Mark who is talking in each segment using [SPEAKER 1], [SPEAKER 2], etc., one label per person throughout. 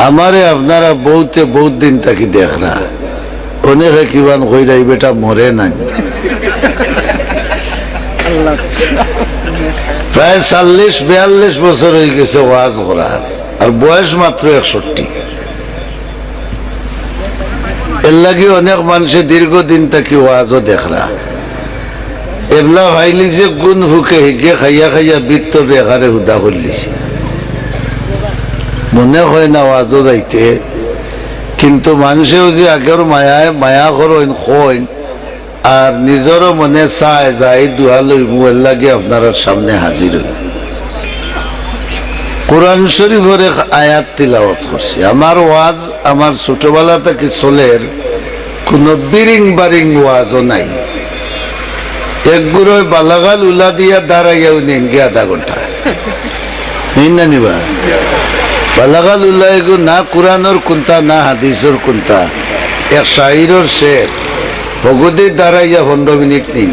[SPEAKER 1] আমারে আপনারা বহুত দিন তাকি দেখ না, অনেকে কিবান কইরা এই বেটা মরে নাই। প্রায় 40-42 বছর হয়ে গেছে ওয়াজ করার, আর বয়স মাত্র 61। এর লাগে অনেক মানুষে দীর্ঘদিন তাকি ওয়াজও দেখরা এবলা ভাইলি যে গুণ ফুকে হিগে খাইয়া খাইয়া বৃত্তর রেখারে হুদা করলিছে, মনে হয় না ওয়াজও যাইতে। কিন্তু মানুষেও যে আগের মায়া করেন কইন, আর নিজেরও মনে চায় যাই দুহা লইব, এর লাগে আপনার সামনে হাজির হই। কোরআন শরীফের এক আয়াত তিলাওয়াত করছি। আমার ওয়াজ আমার ছোটবেলা থেকে চলের, কোনো বিরিং বারিং ওয়াজও নাই। একগুড়ো বালাগাল উলা দিয়া দাঁড়াইয়াও নেন গে আধা ঘন্টা নেই না নিবা। বালাগাল উল্লা এগো না কোরআনর কোনটা না হাদিসর কোনটা, এক শাইরর শের ভগদে দাঁড়াইয়া 15 মিনিট নিন।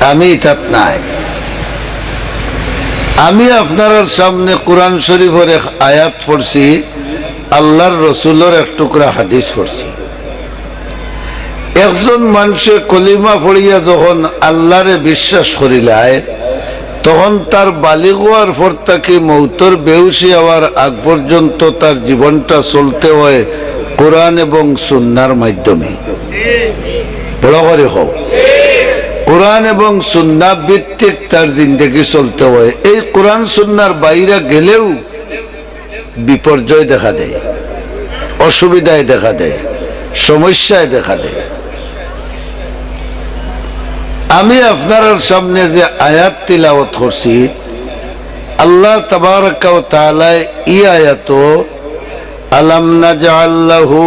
[SPEAKER 1] আমি তাত নাই। আমি আপনার সামনে কোরআন শরীফের এক আয়াত পড়ছি, আল্লাহর রসুলের এক টুকরা হাদিস পড়ছি। একজন মানুষে কলিমা পড়িয়া যখন আল্লাহরে বিশ্বাস করিলায়, তখন তার বালিগ হওয়ার পর তাকে মৌতর বেহুশি হওয়ার আগ পর্যন্ত তার জীবনটা চলতে হয় কোরআন এবং সুন্নাহর মাধ্যমে। বড় করে হোক, কোরআন এবং সুন্নাহ ভিত্তিক তার জিন্দেগি চলতে হয়। এই কোরআন সুন্নাহর বাইরে গেলেও বিপর্যয় দেখা দেয়, অসুবিধায় দেখা দেয়, সমস্যায় দেখা দেয়। আমি আপনার সামনে যে আয়াত তিলাওয়াত করছি, আল্লাহ তাবারক ওয়া তাআলা এই আয়াত আলাম নাজআল লাহু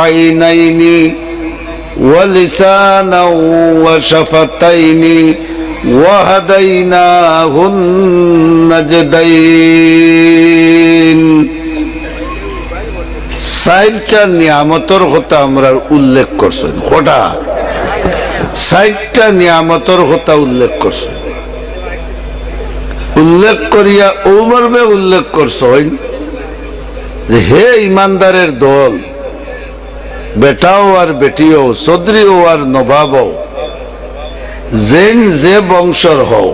[SPEAKER 1] আইনাইনি ওয়া লিসানাও ওয়া শাফাতাইনি ওয়া হাদাইনাহুন নাজদাইন। চারটা নিয়ামতের কথা আমরা উল্লেখ করছেন। কটা? 60টা নিয়ামতের কথা উল্লেখ করছে। উল্লেখ করিয়া ও মর্মে উল্লেখ করছেন যে হে ইমানদারের দল, বেটাও আর বেটিও, চৌধুরীও আর নবাবও, যেন যে বংশর হও,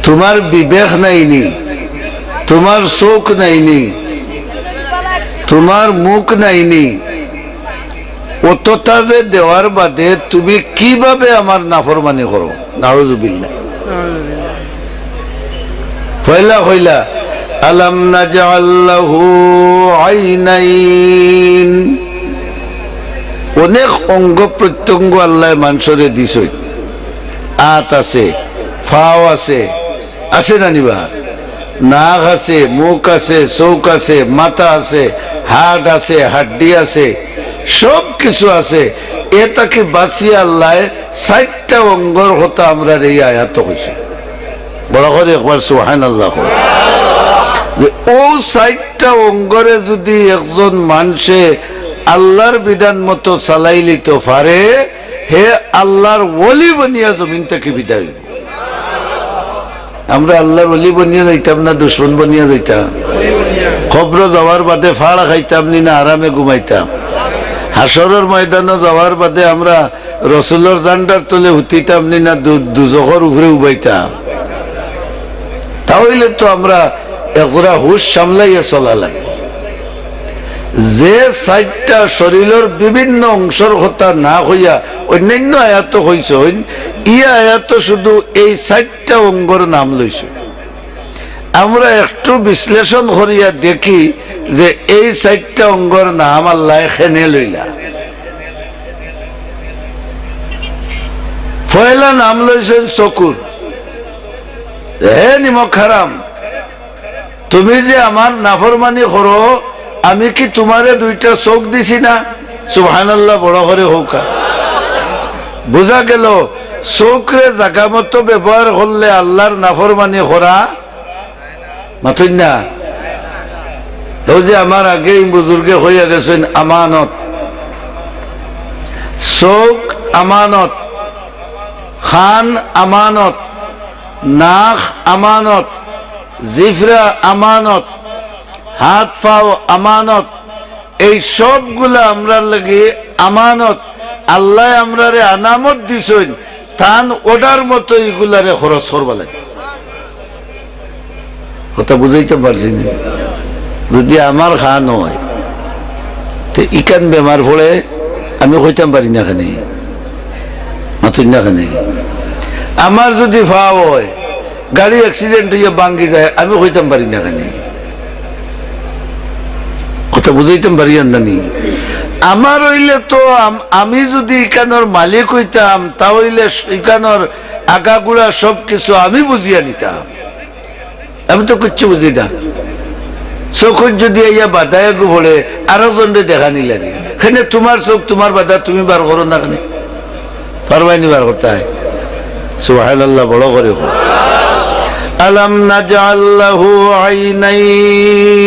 [SPEAKER 1] তোমার বিবেক নাইনি, তোমার চোখ নাইনি, তোমার মুখ নাইনি, অতটা যে দেওয়ার বাদে তুমি কিভাবে আমার নাফরমানি করো? নাউযুবিল্লাহ। পয়লা হইলা আলাম নাজআল লাহু আইনাইন। অনেক অঙ্গ প্রত্যঙ্গ আল্লাহ মানুষরে দিছে। আত আছে, ফাও আছে, আছে না নিবা? নাক আছে, মুখ আছে, চোখ আছে, মাথা আছে, হাড় আছে, হাড্ডি আছে, সব কিছু আছে। এটাকে বাঁচিয়ে আল্লাহ 60টা অঙ্গর কথা আমরা এই আয়াত হয়েছে। বড় করে একবার সুবহানাল্লাহ। ও 60টা অঙ্গরে যদি একজন মানুষে আল্লাহর বিধান মতো চালাই লিতে পারে, হে আল্লাহর ওলি বনিয়া জমিন থেকে বিদায়। আমরা আল্লাহর ওলি বনিয়া যাইতাম না দুশ্মন বনিয়া যাইতাম? খবর যাওয়ার বাদে ফাড়া খাইতাম নি না আরামে ঘুমাইতাম? হাসরের ময়দানে যাওয়ার বাদে আমরা রসুলের জান্ডার তলে হুতিতাম নি না দুজখর উপরে উবাইতাম? তাহলে তো আমরা একরা হুশ সামলাইয়া চলা লাগে। যে 60টা শরীরের বিভিন্ন অংশের কথা না হইয়া অন্যান্য আয়াত হইছে, ই আয়াত শুধু এই 60টা অঙ্গর নাম লইছে। আমরা একটু বিশ্লেষণ করিয়া দেখি যে এই 60টা অঙ্গর নাম আল্লাহ খেনে লইলা। পয়লা নাম লইছেন চকুর। হে নিমক হারাম, তুমি যে আমার নাফরমানি করো, আমি কি তোমারে 2টা চোখ দিছি না? সুবহানাল্লাহ, বড় করে হোক। বোঝা গেল চোখরে জাগা মতো ব্যবহার করলে আল্লাহর নাফরমানি করা মাথুন না। তো যে আমার আগে বুজুর্গে হইয়া গেছেন আমানত, চোখ আমানত, খান আমানত, নাক আমানত, জিফরা আমানত, হাত পাও আমানত, এই সবগুলা আমরার লাগে আমানত। আল্লাহ আমরারে আনামত দিছেন, তান ওটার মতো এগুলারে খরচ করবা লাগে। কথা বুঝাইতে পারছি না? যদি আমার খান হয় তো ইকান বেমার পড়ে আমি হইতাম পারি না খানে, নতুন না খানে। আমার যদি ভাব হয় গাড়ি অ্যাক্সিডেন্ট হইয়া ভাঙ্গি যায়, আমি হইতাম পারি না খানে। কথা বুঝাইতাম পারি জানি। আমার হইলে তো আমি যদি ইকানোর মালিক হইতাম, তাহলে ইকানোর আগাগুড়া সবকিছু আমি বুঝিয়া নিতাম। আমি তো কিচ্ছু বুঝি না। চোখ যদি ইয়া বাধায় পড়ে আরো জনরে দেখানি লাগে, এখানে তোমার চোখ তোমার বাধা তুমি বার করো না, কেন পারবাইনি বার করতে হয়? সুবহানাল্লাহ, বড় করে আলাম নাজআল লাহু আইনাইন।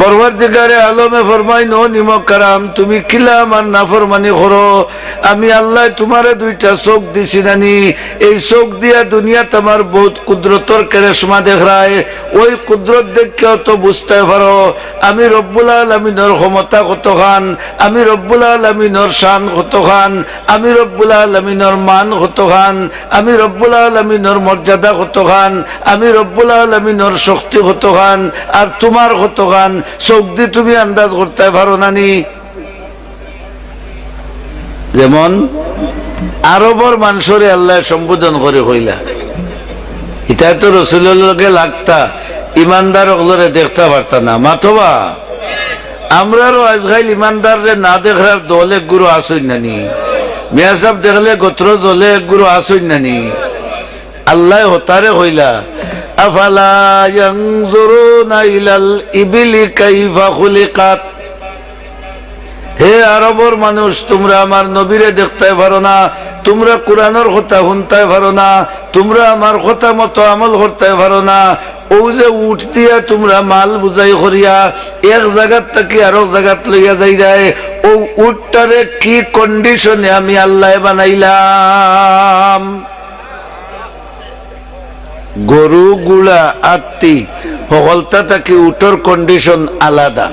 [SPEAKER 1] পরওয়ারদিগারে আলমে ফরমাই, নো নিমক কারাম, তুমি কিলা আমার নাফরমানি করো, আমি আল্লাহ তোমারে দুইটা চোখ দিছি নানি, এই চোখ দিয়া দুনিয়া তোমার বহুত কুদরতর কেরেশমা দেখায়, ওই কুদরত দেখেও তো বুঝতে পারো আমি রব্বুল আলামিনের ক্ষমতা কতখান, আমি রব্বুল আলামিনের শান কতখান, আমি রব্বুল আলামিনের মান কতখান, আমি রব্বুল আলামিনের মর্যাদা কতখান, আমি রব্বুল আলামিনের শক্তি কতখান, আর তোমার কতখান চোখ দিয়ে তুমি আন্দাজ করতে পারো নানি। যেমন আরবর মানুষরে আল্লাহ সম্বোধন করে হইলা, এটা তো রসুলের লগে লাগতা, ইমানদার ওগুলোরে দেখতে পারতা না। মাথবা আমরারও আজকাল ইমানদারে না দেখার দলে গুরু আসই নানি, মিয়া সাহেব দেখলে গোত্র জলে গুরু আসই নানি। আল্লাহ হতারে হইলা, আফালা ইয়ানজুরুনা ইলাল ইবিলি কাইফা খুলিকাত। হে আরবর মানুষ, তোমরা আমার নবীরে দেখতে পারো না, তোমরা কোরআনের কথা শুনতে পারো না, তোমরা আমার কথা মতো আমল করতে পারো না। ও যে উঠ দিয়া তোমরা মাল বুঝাই করিয়া এক জায়গার থেকে আরেক জায়গাত লইয়া যাই যায়, ও উঠটারে কি কন্ডিশনে আমি আল্লাহ বানাইলাম। গরু গুলা আত্মি সকলতা থাকি উঠোর কন্ডিশন আলাদা।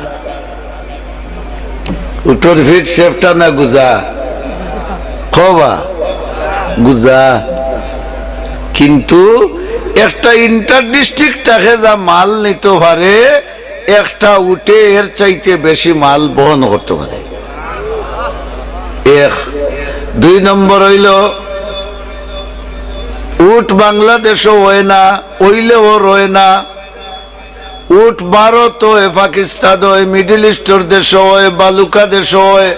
[SPEAKER 1] উঠোর ফিট সেফটা না গুজা খবা গুজা, কিন্তু একটা ইন্টার ডিস্ট্রিক্ট থাকে যা মাল নিতে পারে, একটা উঠে এর চাইতে বেশি মাল বহন করতে পারে। এক দুই নম্বর হইল উট বাংলাদেশও হয় না, ওইলেও রয় না। উট ভারত হয়, পাকিস্তান হয়, মিডিল ইস্টের দেশ হয়, বালুকা দেশ হয়,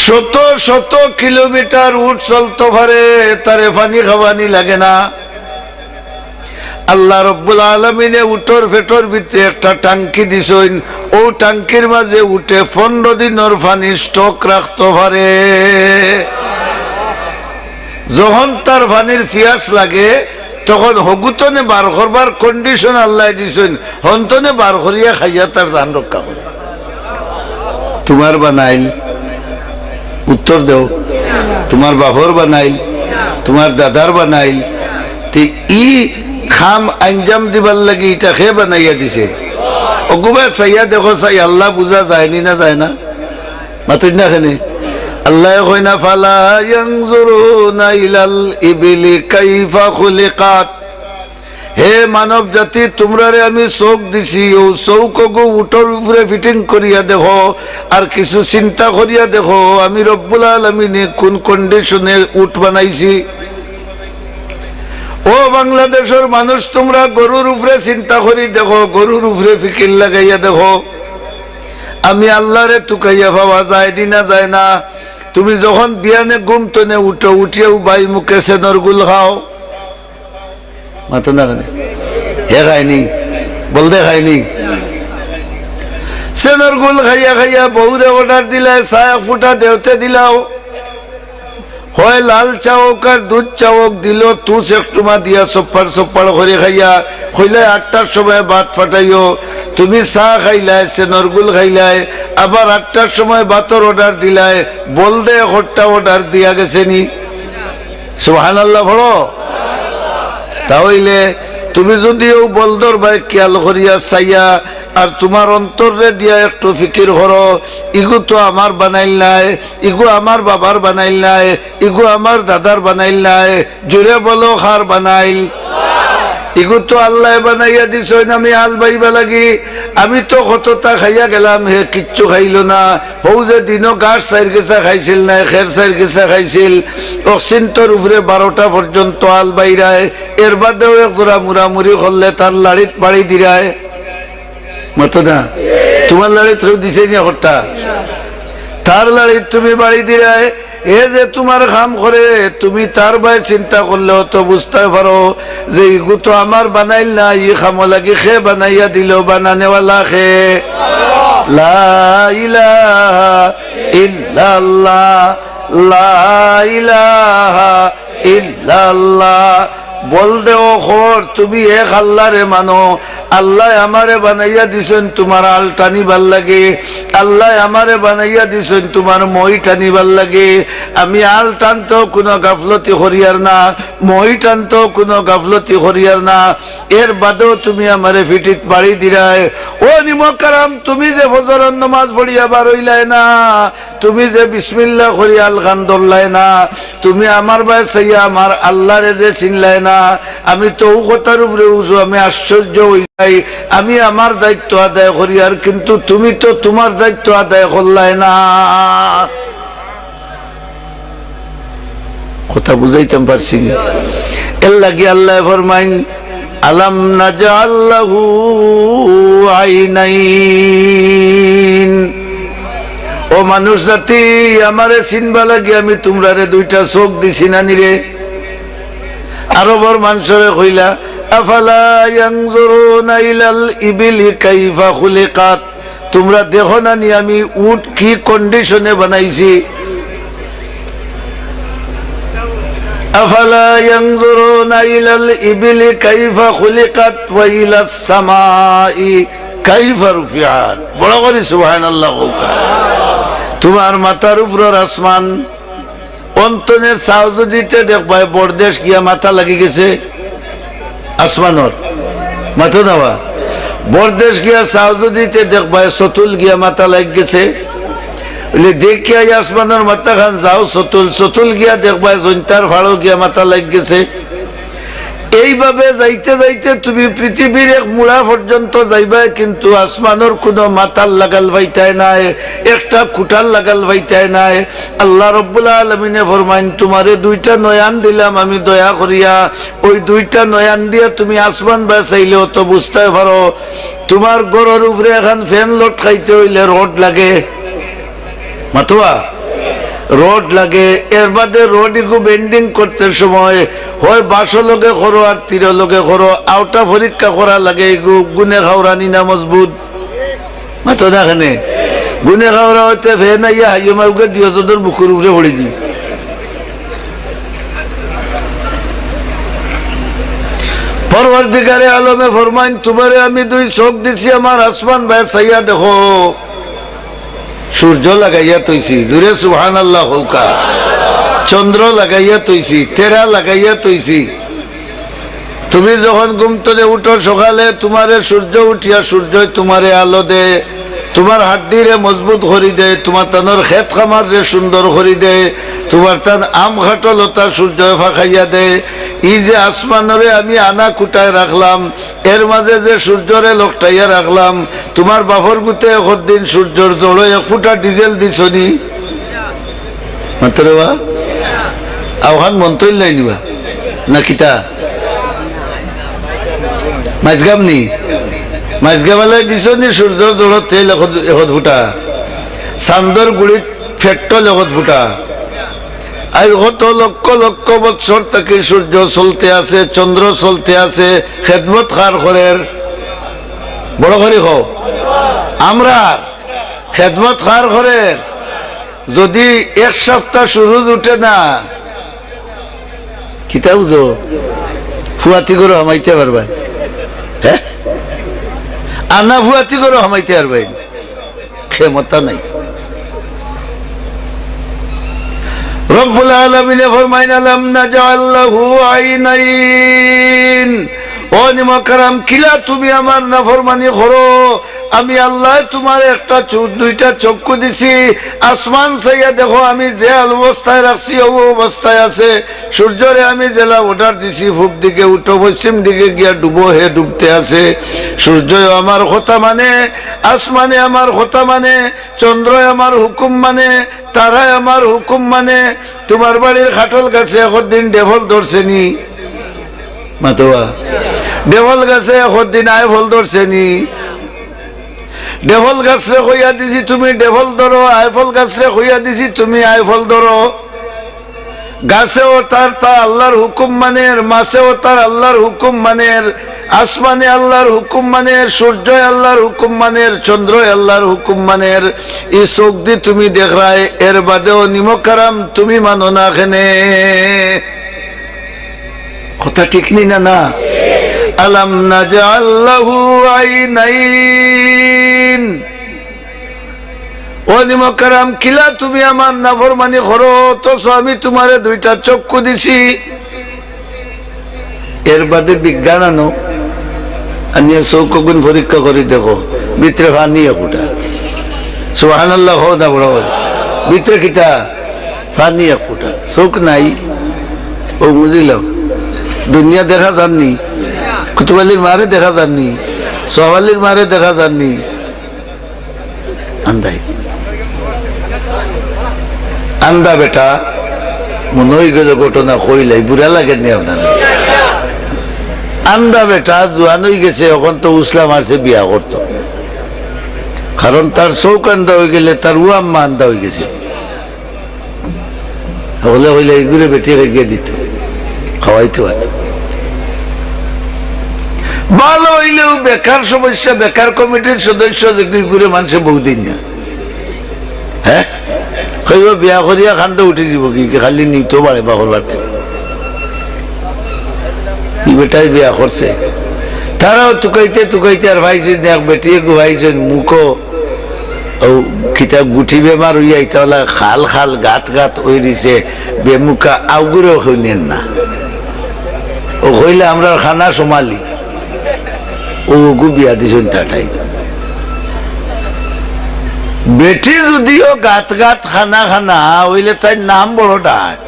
[SPEAKER 1] শত শত কিলোমিটার উট চলতে পারে, তারে পানি খাওয়ানি লাগে না। আল্লাহ রব্বুল আলামিনে উটোর ফেটোর ভিতরে একটা টাঙ্কি দিছেন, ও টাঙ্কির মাঝে উঠে 15 দিনের পানি স্টক রাখতে পারে। যখন তার পানির পিয়াস লাগে তখন হগুতনে বার করবার কন্ডিশন আল্লাহ দিছেন, হন্তনে বার করিয়া খাইয়া তার জান রক্ষা করে। তোমার বানাইল? উত্তর দেও। তোমার বাপর বানাইল? তোমার দাদার বানাইল? তে ই খাম আঞ্জাম দিবার লাগে এটা খে বানাইয়া দিছে? অগুবা চাইয়া দেখো, চাই আল্লাহ বুঝা যায়নি না যায় না? মাতুন না খেনে আল্লাহ কই না, ফালা ইয়ানজুরুনা ইলাল ইবিলি কাইফা খুলিকাত। হে মানব জাতি, তোমরারে আমি চোখ দিছি, ও চৌকগো উঠোর উপরে ফিটিং করিয়া দেখো, আর কিছু চিন্তা করিয়া দেখো আমি রব্বুল আলামিনে কোন কন্ডিশনে উট বানাইছি। ও বাংলাদেশের মানুষ, তোমরা গরুর উপরে চিন্তা করি দেখো, গরুর উপরে ফিকির লাগাইয়া দেখো, আমি আল্লাহরে তুকাইয়া পাওয়া যায় দিনা যায় না। তুমি যখন বিয়ানে ঘুম তনে উঠো, উঠিয়াও বাই মুখে সেনর গুল খাও, মাতো না কেন হে খায়নি বলতে খায়নি? সেনর গুল খাইয়া খাইয়া বউরে অর্ডার দিলাই, ছায়া ফুটা দেওতে দিলাও, হয় লাল চাওক আর দুধ চাওক দিল, তুস একটুমা দিয়া সপ্পাড় সপ্পাড় করে খাইয়া হইলে 8টার সময় ভাত ফাটাইও। তুমি চা খাইলাই, সেনর গুল খাইলাই, আবার 8টার সময় ভাতর অর্ডার দিলাই, বল দে হট্টা অর্ডার দিয়া গেছে নি? সুবহানাল্লাহ পড়ো। তাহলে তুমি যদিও বলদর ভাই খেয়াল করিয়া চাইয়া আর তোমার অন্তরে দিয়া একটু ফিকির করো, ইগু তো আমার বানাইল নাই, ইগু আমার বাবার বানাইল নাই, ইগু আমার দাদার বানাইল নাই, জোরে বলো কার বানাইল? ইগু তো আল্লাহ বানাইয়া দিছ, আমি আল বাইবা লাগি। আমি তো কতটা খাইয়া গেলাম, হে কিচ্ছু খাইল না। হৌ যে দিনও গাছ চাইর গেছা খাইছিল না, খের চাইর গেছা খাইছিল, অক্সিন্তর উপরে 12টা পর্যন্ত আল বাইরায়। এর বাদেও এক জোড়া মুড়ামুড়ি করলে তার লাড়িত বাড়ি দিরায় মতো না। তোমার লাড়িত কেউ দিছে না হট্টা, তার লাড়িত তুমি বাড়ি দিরায়। এ যে তোমার কাম করে, তুমি তার ভাই চিন্তা করলেও তো বুঝতে পারো যে ইগু তো আমার বানাইল না, ই খাম লাগি খে বানাইয়া দিল, বানানেওয়ালা খে। লা ইলাহা ইল্লাল্লাহ, লা ইলাহা ইল্লাল্লাহ। বল দেও খর তুমি এক আল্লাহ রে মানো। আল্লাহ আমারে বানাইয়া দিছেন তোমার আল টানিবার লাগে, আল্লাহ আমারে বানাইয়া দিছেন তোমার মই টানিবার লাগে। আমি আল টানতেও কোনো গাফলতি করিয়ার না, মই টানতেও কোনো গাফলতি করিয়ার না। এর বাদেও তুমি আমারে ফিটিত বাড়ি দিরায়। ও নিমকারাম, তুমি যে ফজরের নামাজ পড়িয়া বার হইলাই না, তুমি যে বিসমিল্লাহ করি আল গান ধরলাই না, তুমি আমার ভাই চাইয়া আমার আল্লাহরে যে চিনলাই না, আমি তো ও কথার উপরে উঠো, আমি আশ্চর্য হই যাই। আমি আমার দায়িত্ব আদায় করি, আর কিন্তু তুমি তো তোমার দায়িত্ব আদায় করলাই না। কথা বুঝাইতাম পারছি? এর লাগি আল্লাহ ফরমাইন, আলাম নাজআল লাহু আইনাইন। ও মানুষ জাতি, আমারে চিনবা লাগি আমি তোমরারে 2টা চোখ দিছি না নিরে? আরবর মানুষরে কইলা, আফালা ইয়ানজুরুনা ইলাল ইবিলি কাইফা খুলিকাত। তোমরা দেখো না নি আমি উট কি কন্ডিশনে বানাইছি? আফালা ইয়ানজুরুনা ইলাল ইবিলি কাইফা খুলিকাত ওয়া ইলাস সামাই কাইফা রুফিআত। বড় করে সুবহানাল্লাহ। তোমার মাথার উপর আসমান, অন্তনের সাহায্য দিতে দেখবা বরদেশ গিয়া মাথা লাগি গেছে আসমানর মাথা দেওয়া। বরদেশ গিয়া সাহায্য দিতে দেখবা সতুল গিয়া মাথা লাগ গেছে। দেখিয়া আসমানের মাথা খান যাও সতুল, সতুল গিয়া দেখবা জৈন্তার ভাড়ো গিয়া মাথা লাগ গেছে। এইভাবে যাইতে যাইতে তুমি পৃথিবীর এক মুড়া পর্যন্ত যাইবা, কিন্তু আসমানের কোনো মাথার লাগাল ভাইতায় নাই, একটা খুঁটার লাগাল ভাইতায় নাই। আল্লাহ রব্বুল আলামিনে ফরমাইন, তোমারে 2টা নয়ান দিলাম আমি দয়া করিয়া, ওই 2টা নয়ান দিয়া তুমি আসমান বাঁচাইলেও তো বুঝতে পারো। তোমার গরুর উপরে এখন ফ্যান লোড খাইতে হইলে রড লাগে, মাথুয়া রড লাগে। এর বাদে রড ইগু বেন্ডিং করতে সময় হয় 12 লগে করো আর 13 লগে করো, আউটা পরীক্ষা করা লাগে। ইগু গুনে খাওরানি না মজবুত মাথো দেখানে গুনে খাওরা হইতে ফেন আইয়া হাইমা উগে দিও তোদের বুকুর উপরে পড়ে দিবি। পরওয়ারদিগারে আলমে ফরমাইন, তোমারে আমি 2 চোখ দিছি, আমার আসমান ভাই চাইয়া দেখো। সূর্য লাগাইয়া তৈছি, জুড়ে সুবহানাল্লাহ হৌকা। চন্দ্র লাগাইয়া তৈছি, তেরা লাগাইয়া তৈছি। তুমি যখন ঘুম থেকে উঠো সকালে, তোমারে সূর্য উঠিয়া সূর্য তোমারে আলো দে, তোমার হাড্ডিরে মজবুত করি দে, তোমার তানোর ক্ষেত খামার রে সুন্দর করি দে, তোমার তান আম ঘাটো লতা সূর্য ফাঁকাইয়া দে। ই যে আসমানরে আমি আনা কুটায় রাখলাম, এর মাঝে যে সূর্যরে লকটাইয়া রাখলাম, তোমার বাফর গুতে একদিন সূর্যর জড়ো 1 ফুটা ডিজেল দিছনি মাত্র বা আহ্বান মন্তই লাইনিবা না কিতা মাঝগাম নি মাঝগামালাই দিছনি সূর্যর জড়ো তেল 1 ফুটা, চান্দর গুড়িত ফেটল 1 ফুটা। আজ কত লক্ষ লক্ষ বৎসর থেকে সূর্য চলতে আছে, চন্দ্র চলতে আছে, খেদমত কার করের বড় করে হোক আমরা খেদমত কার করের। যদি 1 সপ্তাহ সূরজ উঠে না, কিতা বুঝো ফুয়াতি করে হামাইতে পারবেন? হ্যাঁ, আনা ফুয়াতি করে হামাইতে পারবেন? ক্ষমতা নাই। রব্বুল আলামিন ফরমাইন, আলাম নাজআল লাহু আইনাইন। ও নিমকারাম কিলা তুমি আমার নাফরমানি করো, আমি আল্লাহ তোমার একটা দুইটা চক্ষু দিছি, আসমান চাইয়া দেখো আমি যে অবস্থায় রাখছি ও অবস্থায় আছে। সূর্যরে আমি জেলা অর্ডার দিছি পূব দিকে উঠো, পশ্চিম দিকে গিয়া ডুবো, হে ডুবতে আছে। সূর্য আমার কথা মানে, আসমানে আমার কথা মানে, চন্দ্র আমার হুকুম মানে, তারাই আমার হুকুম মানে। তোমার বাড়ির খাটল গাছে একদিন ডেভল ধরছে নি মাতোয়া, ডেভল গাছে একদিন আয় ফল ধরছে নি? ডেভল গাছরে কইয়া দিছি তুমি ডেভল ধরো, আইফল গাছরে কইয়া দিছি তুমি আইফল ধরো। গাছেও তার আল্লাহর হুকুম মানের, মাছেও তার আল্লাহর হুকুম মানের, আসমানে আল্লাহর হুকুম মানের, সূর্য আল্লাহর হুকুম মানের, চন্দ্র আল্লাহর হুকুম মানের। এই চোখ দি তুমি দেখ রায়, এর বাদেও নিমকারাম তুমি মানো না। এখানে কথা ঠিক নি না? না আলাম নাজআল লাহু আইনাইন। ও নিমকারাম কিলা তুমি আমার নাফরমানি করো, তো আমি তোমারে দুইটা চক্ষু দিছি। এর বাদে বিজ্ঞান আনো, আনিয়া চৌকগুন পরীক্ষা করে দেখো ভিতরে ফানি একটা। সুবহানাল্লাহ হো না বড় ভিতরে কিতা ফানি একটা, চোখ নাই। ও বুঝিলাম দুনিয়া দেখা যাননি, কুতুবালির মারে দেখা যাননি, সোহাবালির মারে দেখা যাননি, আন্দাই আন্দা বেটা মনে হয়ে গেল ঘটনা কইলাই বুড়া লাগেনি আপনার। আন্দা বেটা জোয়ান হয়ে গেছে, এখন তো উসলা মারছে বিয়া করতো, কারণ তার চৌক আন্দা হয়ে গেলে তার উ আম্মা আন্দা হয়ে গেছে। হলে হইলে এইগুলো বেটিয়ে গিয়ে দিত, খাওয়াইতে পারত। ভালো হইলেও বেকার সমস্যা, বেকার কমিটির সদস্য ঘুরে মানুষে বহুদিন না। হ্যাঁ কইব বিয়া করিয়া খান্দে উঠে যাব কি, খালি নিতে পারে বাহরবার থেকে। কি বেটাই বিয়া করছে, তারাও টুকাইতে টুকাইতে আর ভাইছেন এক বেটিয়ে গুহাইছেন মুখো কিতাব গুঠি বেমার হইয়া ইতাওলা খাল খাল গাত গাত ওই দিছে বেমুখা আউগুরেও হইলেন না। ও হইলে আমরা খানা সোমালি ও গু বিয়া দিছেন টাটাই। বেটি যদিও গাত গাত খানা খানা হইলে তাই নাম বড় ডাট,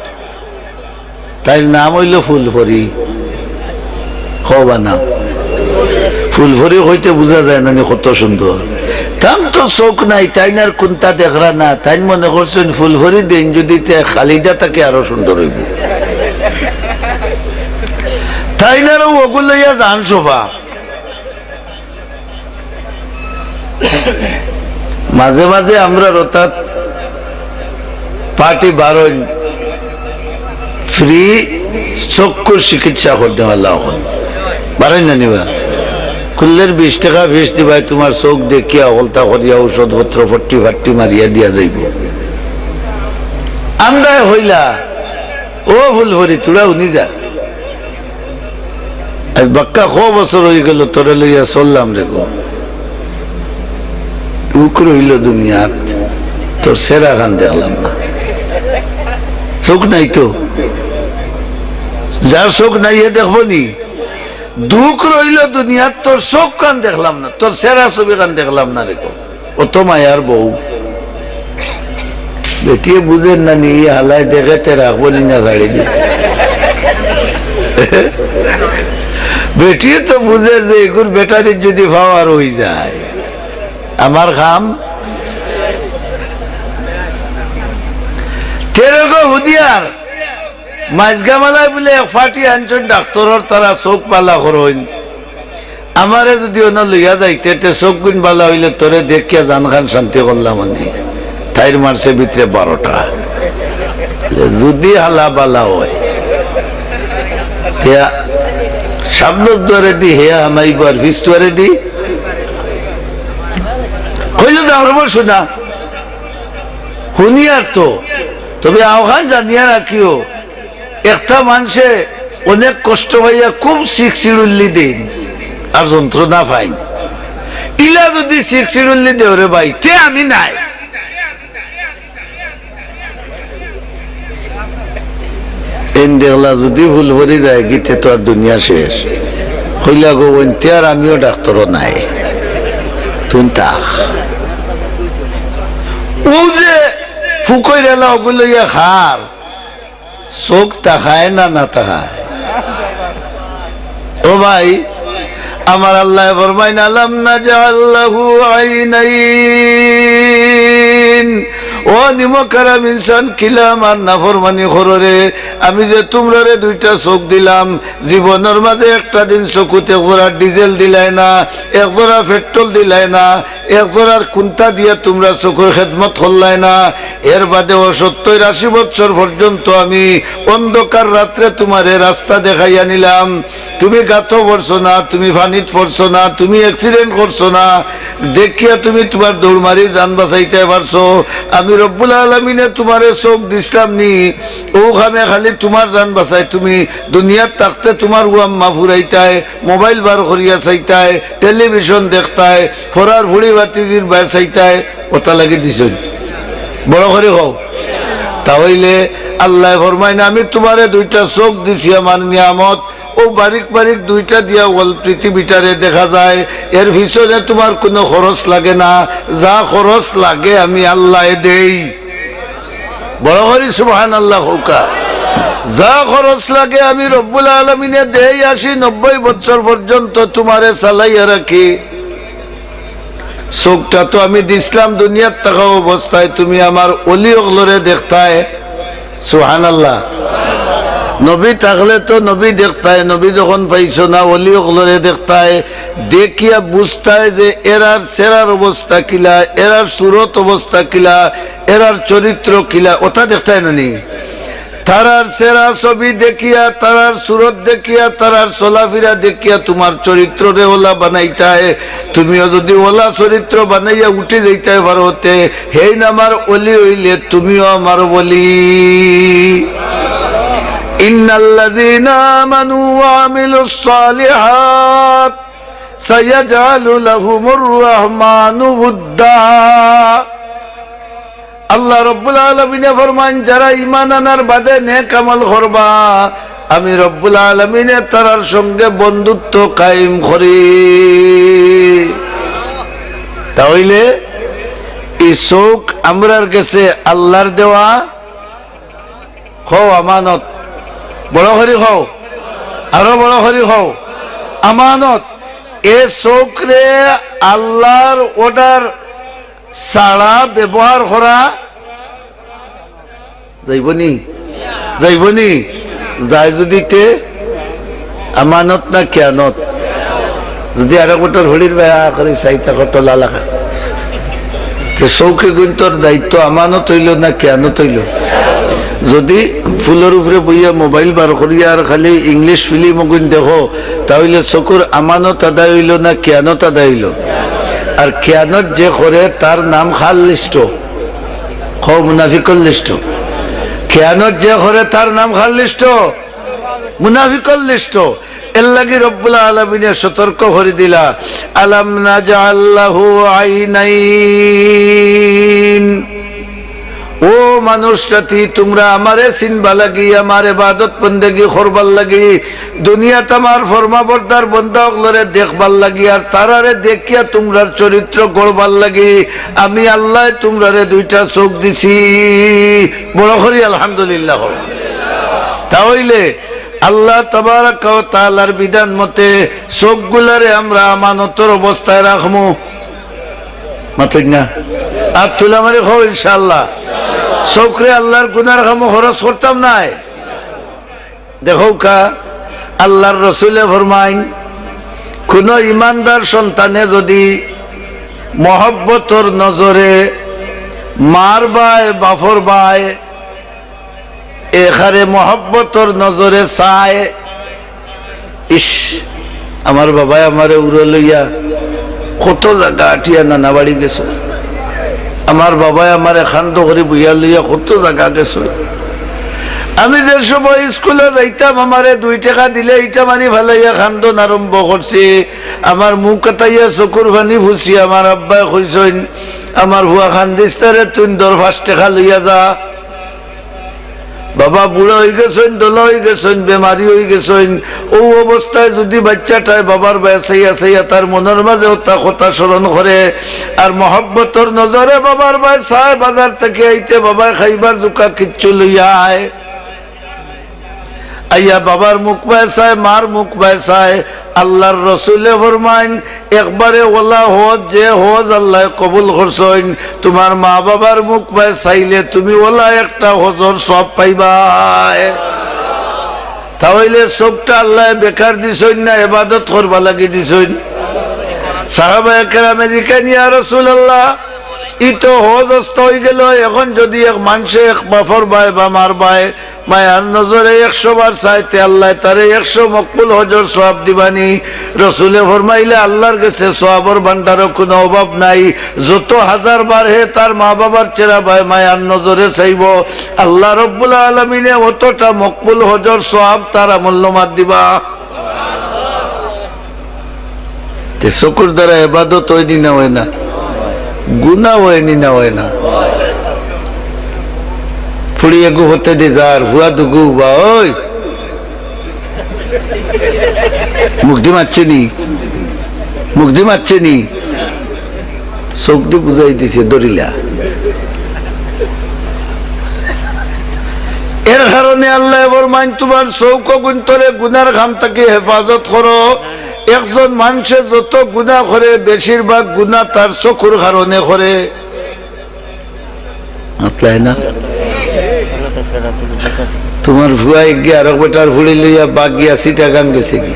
[SPEAKER 1] তাই নাম হইল ফুলফরি। খবা নাম ফুলফরি হইতে বোঝা যায় না কত সুন্দর। তাম তো চোখ নাই, তাই না কোনটা দেখরা না, তাই মনে করছেন ফুলফরি দিন যদি খালিদা তাকে আরো সুন্দর হইব। তাই না ওগুলো জান সোফা। মাঝে মাঝে আমরা অর্থাৎ পার্টি বারণ ফ্রি চক্ষুর চিকিৎসা করতে আল্লাহ বারণ না নিবা, খুললের 20 টাকা ফিস দিবাই, তোমার চোখ দেখিয়া হলতা করিয়া ঔষধপত্র ফট্টি ফাট্টি মারিয়া দিয়া যাইব। আমরা হইলা ও ভুল ভরি তোরা উনি যা বাক্কা ক বছর হয়ে গেল তোরে লইয়া চললাম রে গো, উক রইল দুনিয়াত, তোর সেরা খান দেখলাম না। চোখ নাই তো, যার চোখ নাই এ দেখবো নি। দুঃখ রইল দুনিয়াত, তোর চোখ কান দেখলাম না, তোর সেরা ছবি কান দেখলাম না রে গো। অত মায়ার বউ বেটিয়ে বুঝেন না নি, হালাই দেখাতে রাখবো নি না ছাড়ি দি। বেটিয়ে তো বুঝে যে এগুর বেটারির যদি পাওয়ার হয়ে যায় আমার খাম। তেরো হুদিয়ার মাঝগামালায় বলে ফাটি আনছেন ডাক্তর, তারা চোখ পালা করইন। আমারে যদি ওনা লইয়া যাইতে চোখ গুণ বালা হইলে তোরে দেখিয়া জান খান শান্তি করলাম। তাইর মারছে ভিতরে 12টা, যদি হালা বালা হয় সামনের দুয়ারে দি হেয়া আমাইবার ফিস দুয়ারে দি হইল আমার শোনা শুনিয়ার তো। তবে আহ্বান জানিয়া রাখিও, একটা মানুষে অনেক কষ্ট হইয়া খুব শিখছিড়ুল্লি দিন আর যন্ত্রণা পাই, ইলা যদি শিখছিড়ুল্লি দেওরে ভাই তে আমি নাই। এন দেখলা যদি ভুল ভরে যায় গীতে তো আর দুনিয়া শেষ। হইলা গো আর আমিও ডাক্তার নাই তুই তাক ও যে ফুকইরালা ওগুলো ইয়া খার চোখ তাকায় না না তাকায় ও ভাই আমার আল্লাহ ফরমাইন আলাম নাজআল্লাহু আইনাইন ও নিমকারাম ইনসান কিলা আমার নাফরমানি কররে আমি যে তোমরা রে দুইটা চোখ দিলাম জীবনের মাঝে একটা দিন চকুতে একজোড়া ডিজেল দিলাই না একজোড়া পেট্রোল দিলাই না একজোড়ার কুন্তা দিয়ে তোমরা চোখের খেদমত করলাই না এর বাদেও 70-80 বছর পর্যন্ত আমি অন্ধকার রাত্রে তোমারে রাস্তা দেখাইয়া নিলাম তুমি গাতো পড়ছো না তুমি পানিত পড়ছো না তুমি অ্যাক্সিডেন্ট করছো না দেখিয়া তুমি তোমার দৌড় মারি জান বাঁচাইতে পারছো আমি রব্বুল আলামিনে তোমারে চোখ দিছিলাম নি ওখানে খালি তোমার জান বাঁচাই তুমি দুনিয়ার থাকতে তোমার উয়াম্মা ফুরাইতায় মোবাইল বার করিয়া চাইতায় টেলিভিশন দেখতায় ফরার ফুড়ি বাতিজির বাই চাইতায় ওটা লাগি দিছ বড় করে হও তাহলে আল্লাহ ফরমাইন আমি তোমারে দুইটা চোখ দিছি আমার নিয়ামত ও বারিক বারিক দুইটা দিয়া ওল পৃথিবীটারে দেখা যায় এর পিছনে তোমার কোনো খরচ লাগে না যা খরচ লাগে আমি আল্লাহ দেই বড় করি সুবহানাল্লাহ হোকা যা খরচ লাগে আমি রব্বুল আলামিনে দেই 80-90 বছর পর্যন্ত তোমারে চালাইয়া রাখি চোখটা তো আমি দিছিলাম দুনিয়ার থাকা অবস্থায় তুমি আমার অলি ওগলরে দেখতায় সুবহানাল্লাহ নবী থাকলে তো নবী দেখতায় নবী যখন পাইছো না অলি ওগলরে দেখতায় দেখিয়া বুঝতায় যে এরার সেরার অবস্থা কিলা এরার সুরত অবস্থা কিলা এরার চরিত্র কিলা ওটা দেখতায় না নি তারার সেরা ছবি দেখিয়া তারার সুরত দেখিয়া তারার চলাফেরা দেখিয়া তোমার চরিত্র রে ওলা বানাইতায় তুমিও যদি ওলা চরিত্র বানাইয়া উঠে যাইতে পারো তে হেই নামার অলি হইলে তুমিও আমার বলি ইন্নাল্লাযীনা আমানু ওয়া আমিলুস সালিহাত সায়াজআলু লাহুমুর রাহমানু উদ্দা আল্লাহ রব্বুল আলামিনে ফরমান যারা ঈমান আনার বাদে নেক আমল করবা আমি রব্বুল আলামিনে তারার সঙ্গে বন্ধুত্ব কায়েম করি তাহলে এই চোখ আমরার কাছে আল্লাহর দেওয়া হও আমানত বড় হরি হও আরো বড় হরি হও আমানত এ চোখ রে আল্লাহর অর্ডার সারা ব্যবহার করা যাইবনি যাইবনি যাই যদি তে আমানত না খেয়ানত যদি আরো গোটার হলির বেয়া করে চাইতা কত লালাখা চৌকে গুন্তর দায়িত্ব আমানত হইল না খেয়ানত হইল যদি ফুলের উপরে বইয়া মোবাইল বার করিয়া আর খালি ইংলিশ ফিল্ম গুণ দেখো তাহলে চকুর আমানত আদায় হইল না খেয়ানত আদায় হইল আর খেয়ানত যে করে তার নাম খাল লিস্ট খো মুনাফিকল লিস্ট খেয়ানত যে করে তার নাম খাল লিস্ট মুনাফিকল লিস্ট এর লাগি রব্বুল আলামিনে সতর্ক করে দিলা আলাম নাজআল্লাহু আইনাইন ও মানুষ জাতি তোমরা আমারে চিনবা লাগি আমার ইবাদত বন্দেগী করবার লাগি দুনিয়াত আমার ফরমাবরদার বান্দা ওগুলোরে দেখবার লাগি আর তারারে দেখিয়া তোমরার চরিত্র গড়বার লাগি আমি আল্লাহ তোমরারে দুইটা চোখ দিছি বড় করি আলহামদুলিল্লাহ তাহলে আল্লাহ তাবারাক ওয়া তাআলার বিধান মতে চোখগুলারে আমরা আমানতের অবস্থায় রাখমু মাতই না আর তুলা মারি হো ইনশাআল্লাহ চোখরে আল্লাহর গুনার কাম খরচ করতাম নাই দেখো কা আল্লাহর রসুলে ফরমাইন কোন ইমানদার সন্তানে যদি মহব্বতর নজরে মার বাই বাফর বাই এখানে মহব্বতর নজরে চায় ইস আমার বাবাই আমারে উড়ে লইয়া কত জায়গা আটিয়া নানা বাড়ি গেছো আমার বাবাই আমার খান্দ করে বইয়া লইয়া কত জায়গা গেছো আমি যে সময় স্কুলে যাইতাম আমারে 2 টাকা দিলে এটা মানি ভালাইয়া খান্দন আরম্ভ করছে আমার মুখ কাটাইয়া চকুর পানি ফুসি আমার আব্বাই কইছেন আমার ভুয়া খান্দিস্তারে তুই 5 টাকা লইয়া যা বাবা বুড়া হয়ে গেছেন, দোলা হয়ে গেছেন, বেমারি হয়ে গেছেন, ও অবস্থায় যদি বাচ্চাটায় বাবার বয়সাইয়া সাইয়া তার মনের মাঝে তা কথা স্মরণ করে আর মহব্বতর নজরে বাবার বয়সায় বাজার থেকে আইতে বাবা খাইবার দুকা কিচ্ছু লইয়া আয়, আইয়া বাবার মুখ বয়সায় মার মুখ বয়সায়, আল্লাহর রসুলে ফরমাইন একবারে ওলা হজ যে হজ আল্লাহ কবুল করছেন, তোমার মা বাবার মুখ বয়সাইলে তুমি ওলা একটা হজর সব পাইবা। তাহলে সবটা আল্লাহ বেকার দিছেন না ইবাদত করবা লাগি দিছেন? সাহাবায়ে কেরামে জিজ্ঞাসা ইয়া রাসূলুল্লাহ, ই তো হজ অস্ত হয়ে গেল, এখন যদি এক মানুষে এক বাফর ভাই বা মার ভাই মায়ার নজরে 100 বার চাইতে আল্লাহ তারে 100 মকবুল হজর সওয়াব দিবানি। রসুলে ফরমাইলে আল্লাহর কাছে সওয়াবের ভান্ডারও কোনো অভাব নাই, যত 1000 বার হে তার মা বাবার চেরা ভাই মায়ার নজরে চাইব আল্লাহ রব্বুল আলামিনে অতটা মকবুল হজর সওয়াব তার আমলনামাত দিবা। তে শুকর দ্বারা ইবাদত হয়নি না হয় না, গুনাহ হয়নি না হয় না। ফুড়িয়ে গু হতে দে যার হুয়া দুগু বা ওই মুগ্ধি মারছে নি, মুগ্ধি মারছে নি, চোখ দিয়ে বুঝাই দিছে দরিলা। এর কারণে আল্লাহ এবার মান তোমার চৌক গুন্তরে গুনার ঘাম থেকে হেফাজত করো। একজন মানুষে যত গুনাহ করে বেশিরভাগ গুনাহ তার চকুর কারণে করে, না? তোমার ভুয়া গিয়ে আর বেটার ফুড়ি লইয়া বাঘ গিয়া চিটাগাং গেছে কি,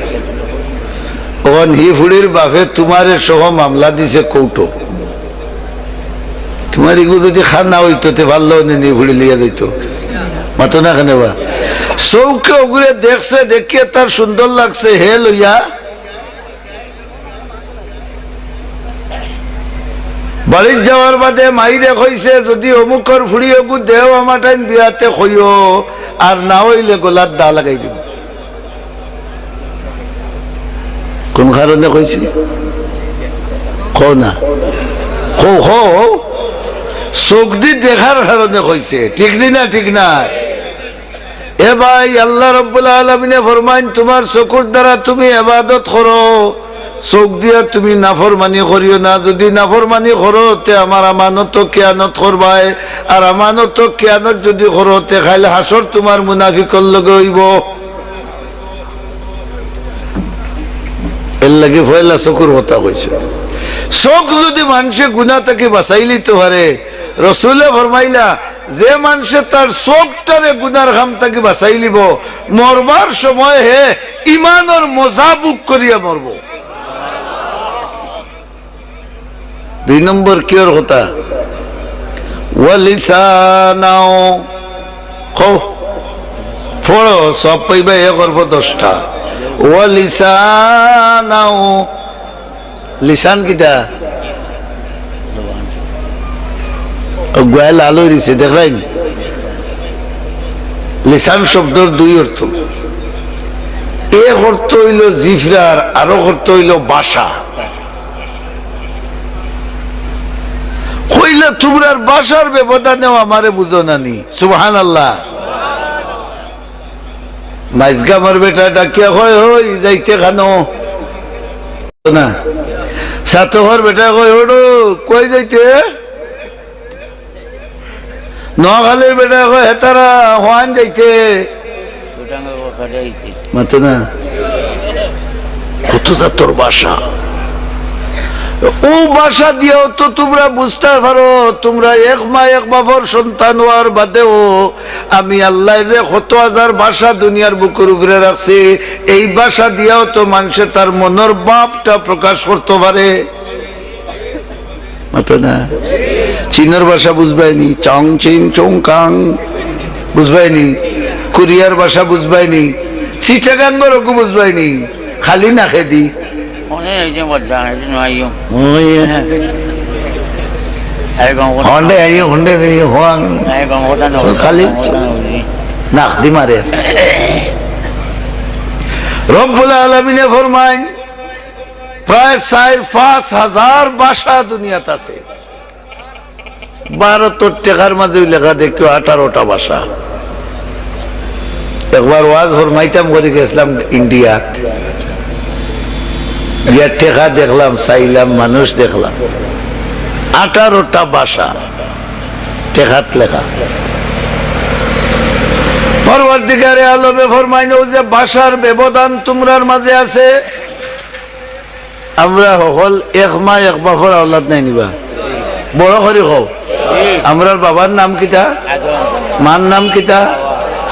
[SPEAKER 1] ওখান হি ফুড়ির বাপে তোমার সহ মামলা দিছে কৌটো, তোমার এগুলো যদি খানা হইতো তে ভালো নি ফুড়ি লইয়া দিত মাতো না খানে বা চৌকে ওগুলো দেখছে, দেখিয়ে তার সুন্দর লাগছে হে লইয়া বাড়ির যাওয়ার বাদে মাইরে কইছে যদি অমুকর ফুড়ি অগু দেও আমার টাইম বিয়াতে কইও, আর না হইলে গোলার দা লাগাই দিব। কোন কারণে কইছি কও না, চোখ দি দেখার কারণে কইছে, ঠিক না? ঠিক না? এ ভাই আল্লাহ রাব্বুল আলামিনে ফরমাইন তোমার চকুর দ্বারা তুমি ইবাদত করো, চোখ দিয়া তুমি নাফরমানি করিও না, যদি নাফরমানি করো তে আমার আমানত কিয়ানত করবাই, আর আমানত কিয়ানত যদি করো তে খাইলে হাসর তোমার মুনাফিকর লগে হইব। এর লাগে পয়লা চকুর কথা কইছে। চোখ যদি মানুষে গুনাহ থেকে বাঁচাই লিতে পারে, রসুলে ফরমাইলা যে মানুষে তার চোখটারে গুনার ঘাম থেকে বাঁচাই লিব মরবার সময় হে ইমানের মজা বুক করিয়া মরব। 2 নম্বর কিয়র কথা ওয়ালিসানাও পড়ো সব পাইবা 10টা। ওয়ালিসানাও লিসান কিটা গোয়াল আলো দিছে দেখলেন। লিসান শব্দর 2 অর্থ, এক অর্থ হইল জিফরার, আরো অর্থ হইল বাসা। কইলে তোমরার বাসার ব্যবধানেও আমারে বুঝো নানি। সুবহানাল্লাহ। মাইজগামার বেটা ডাকিয়া কয় হই যাইতে খানো না, সাতঘর বেটা কয় ওডো কই যাইতে, নোয়াখালীর বেটা কয় হেতারা হওয়ান যাইতে মাতো না। কত তোর বাসা, ও বাসা দিয়েও তো তোমরা বুঝতে পারো তোমরা এক মা এক বাবার সন্তান হওয়ার বাদেও আমি আল্লাহ যে কত হাজার বাসা দুনিয়ার বুকের উপরে রাখছি, এই বাসা দিয়েও তো মানুষে তার মনের ভাবটা প্রকাশ করতে পারে। না চীনের ভাষা বুঝবাইনি, চং চিং চং কাং বুঝবাইনি, কোরিয়ার ভাষা বুঝবাইনি, চিটাগাঙ্গর ওকে বুঝবাইনি, খালি না খেদি খালি নাকদি মারে। রব্বুল আলামিনে ফরমাইন প্রায় 4-5 হাজার ভাষা দুনিয়াতে আছে। 12 টাকার মাঝে লেখা দেখো 18টা ভাষা। একবার ওয়াজ ফরমাইতাম করে গেছিলাম ইন্ডিয়াত, গিয়া টেকা দেখলাম, চাইলাম, মানুষ দেখলাম, 18টা ভাষা টেকাত লেখা। পরবর্তীকারে আলমে ফরমাইনো যে ভাষার ব্যবধান তোমরার মাঝে আছে। আমরা সকল এক মা এক বাপর আওলাদ নাই নিবা, বড় করে কও আমরার বাবার নাম কিতা, মার নাম কিতা,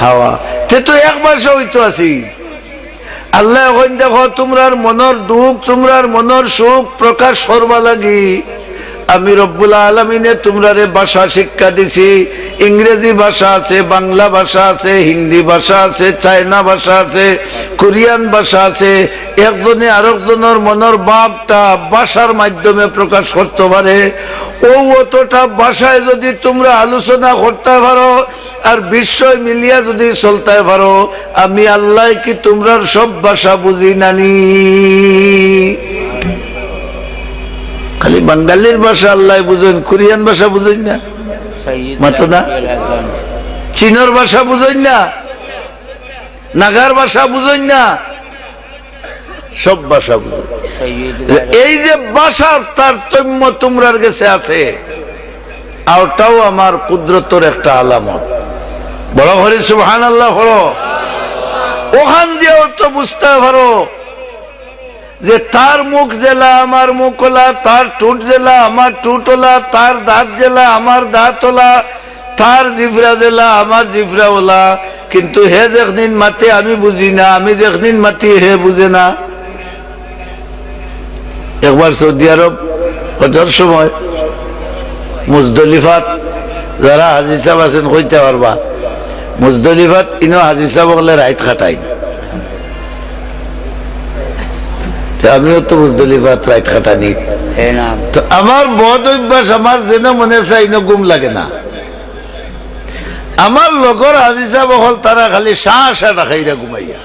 [SPEAKER 1] হাওয়া। তে তো এক ভাষা হইতো আছি। আল্লাহ এখন দেখো তোমরার মনের দুঃখ, তোমরার মনের সুখ প্রকাশ করবা লাগি আমি রব্বুল আলামিনে তোমরারে ভাষা শিক্ষা দিছি। ইংরেজি ভাষা আছে, বাংলা ভাষা আছে, হিন্দি ভাষা আছে, চায়না ভাষা আছে, কোরিয়ান ভাষা আছে। একজনে আরেকজনের মনের ভাবটা ভাষার মাধ্যমে প্রকাশ করতে পারে। অতটা ভাষায় যদি তোমরা আলোচনা করতে পারো আর বিশ্বয় মিলিয়া যদি চলতে পারো, আমি আল্লাহ কি তোমরার সব ভাষা বুঝি নানি? খালি বাঙালির ভাষা আল্লাহ বুঝেন, কোরিয়ান ভাষা বুঝেন না, মাতো না, চীনের ভাষা বুঝেন না, নাগার ভাষা বুঝেন না, সব ভাষা বুঝেন। এই যে ভাষার তারতম্য তোমরার কাছে আছে, আর ওটাও আমার কুদরতের একটা আলামত। বড় হরি সুবহানাল্লাহ বলো। ওখান দিয়েও তো বুঝতে পারো যে তার মুখ জেলা আমার মুখ ওলা, তার টুট জেলা আমার টুট ওলা, তার দাঁত জেলা আমার দাঁত ওলা, তার জিফরা জেলা আমার জিফরা ওলা। কিন্তু হে যেদিন মাতে আমি বুঝি না, আমি যেদিন মাতি হে বুঝে না। একবার সৌদি আরব হজের সময় মুজদলিফাত, যারা হাজি সাহেব আছেন কইতে পারবা, মুজদলিফাত ইনো হাজি সাহেব বলে রাইত খাটাই। আমিও তো মুজদলিফাত রাইত খাটানি। তো আমার বদ অভ্যাস, আমার যেন মনে চাই ইনো গুম লাগে না। আমার লগর হাজি সাহেব হল তারা খালি শাঁ খাইরা ঘুমাইয়া,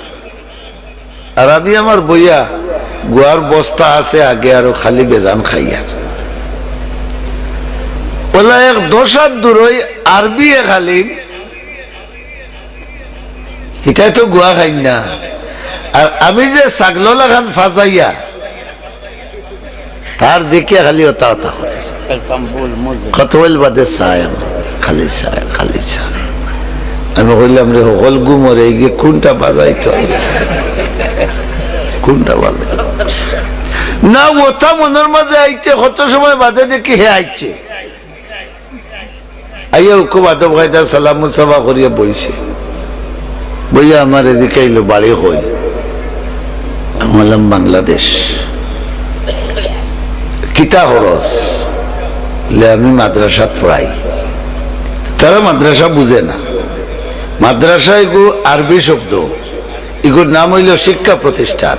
[SPEAKER 1] আর আমি আমার বইয়া গুয়ার বস্তা আছে আগে আরো খালি বেজান খাইয়া। বলে এক 10 হাত দূরই আরবি খালি হিতাই তো গুয়া খাই না। আর আমি যে ছাগল লাগান ফাজাইয়া তার দেখে খালি ওতা ওতা করে কত বল বাদে চায় আমার খালি চায় খালি চায়। আমি কইলাম রে হল গুমরে গিয়ে কোনটা বাজাইতো, কোনটা বাজে না ওটা মনের মাঝে আইতে কত সময় বাদে দেখি হে আইছে। আইয়া খুব আদব কায়দা সালাম মুসাফা করিয়া বইছে। বইয়া আমার এদিকে আইলো, বাড়ি হই। আমি বললাম বাংলাদেশ। কিতা খরচ? আমি মাদ্রাসাত পড়াই। তারা মাদ্রাসা বুঝে না। মাদ্রাসা এগু আরবি শব্দ, এগুর নাম হইল শিক্ষা প্রতিষ্ঠান।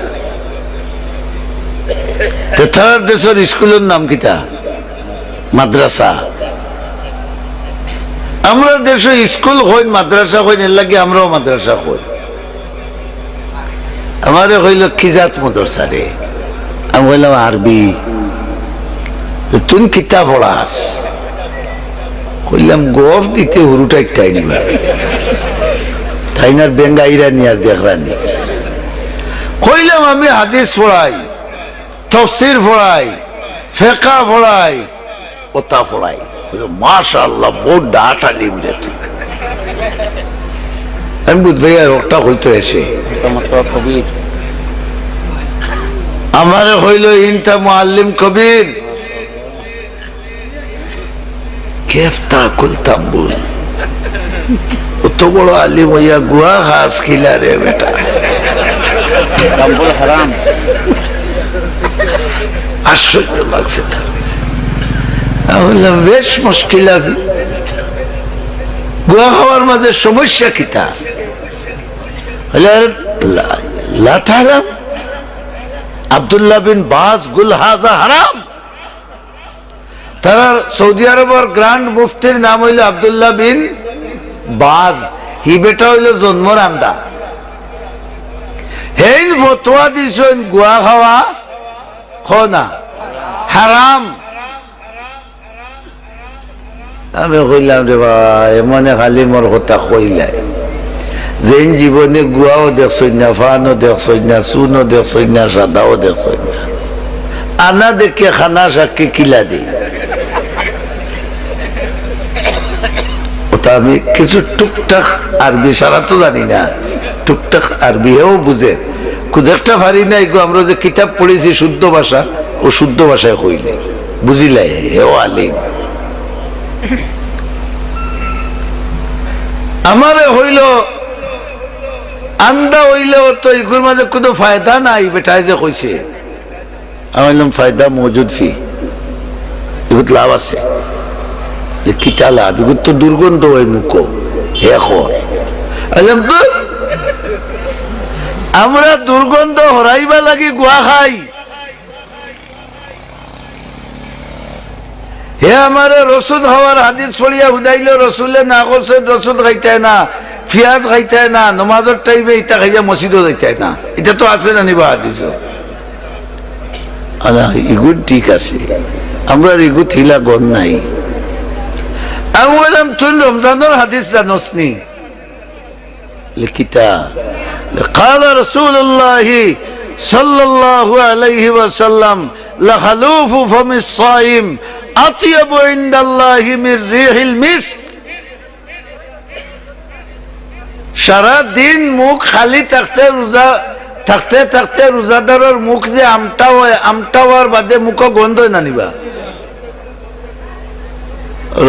[SPEAKER 1] তার দেশের স্কুলের নাম কিতা? মাদ্রাসা। আমরা দেশে স্কুল হই, মাদ্রাসা হই, এর লাগে আমরাও মাদ্রাসা হই। আমারে হইল খিজাত মাদ্রাসা রে। আমি বললাম আরবি। তুই কিতা পড়াস? কইলাম গফ দিতে হুরুটাই তাই নিবা, তাইনার বেঙ্গাইরা নি আর দেখরানি। কইলাম আমি হাদিস পড়াই, তাফসীর পড়াই, ফিকহ পড়াই, ওতা পড়াই। মাশাআল্লাহ বহুত ডাটা লিমরে তুই। আমি বুঝবাই আর ওটা হইতো এসে আমারে হইল ইনটা মুআল্লিম কবির কেফতা কুলতাম বল। অত বড় আলিম হইয়া গুয়া খাস খিলা রে বেটা, হারাম। আশ্চর্য লাগছে তার। আমি বললাম বেশ মুশকিল, গুয়া খাওয়ার মাঝে সমস্যা কিতা? আব্দুল্লাহ বিন বাজ গুল হাজা হারাম। তার সৌদি আরবের গ্র্যান্ড মুফতির নাম হইল আব্দুল্লাহ বিন বাজ। হি বেটা হইল জন্মরান্দা। হেই ফতোয়া দিছেন গুয়া খাওয়া খনা হারাম। আমি কইলাম রে ভাই, মনে খালি মোর কথা কইলাই যেন জীবনে গুয়াও দেখছই না, ফানও দেখছই না, চুনও দেখছই না, সাদাও দেখছই না, আনা দেখে খানা সাক্ষী কিলা দিই। ওটা আমি কিছু টুকটাক আরবি, সারা তো জানি না, টুকটাক আরবি হেও বুঝে, খুব একটা ভারি নাই গো। আমরা যে কিতাব পড়েছি শুদ্ধ ভাষা, ও শুদ্ধ ভাষায় হইলে বুঝিলাই হেও আলিম। আমারে হইল আন্দা হইলেও তো এগুলোর মাঝে কোনো ফায়দা নাই। বেটায় যে কইছে, আমি বললাম ফায়দা মজুদ ফি, এগুলো লাভ আছে। কিতা লাভ? এগুলো তো দুর্গন্ধ হয় মুখ। আমরা দুর্গন্ধ হরাইবা লাগি গুয়া খাই। হে আমার রসুন হওয়ার হাদিস পড়িয়া হুদাইল, রসুলে না করছে রসুন খাইতে না, পিঁয়াজ খাইতে না, নমাজের টাইমে ইটা খাইয়া মসজিদও যাইতে না। এটা তো আছে না নিবা হাদিস। ইগুড ঠিক আছে, আমরা ইগু থিলা গন নাই। আমি বললাম তুই রমজানের হাদিস জানোস নি? লিখিতা قال رسول الله صلى الله عليه وسلم لخلوف فم الصائم أطيب عند الله من ريح المسك। সারা দিন মুখ খালি থাকতে রোজা থাকতে থাকতে রোজাদারের মুখ যে আমটা হয়, আমটা হওয়ার বাদে মুখ গন্ধ না নিবা।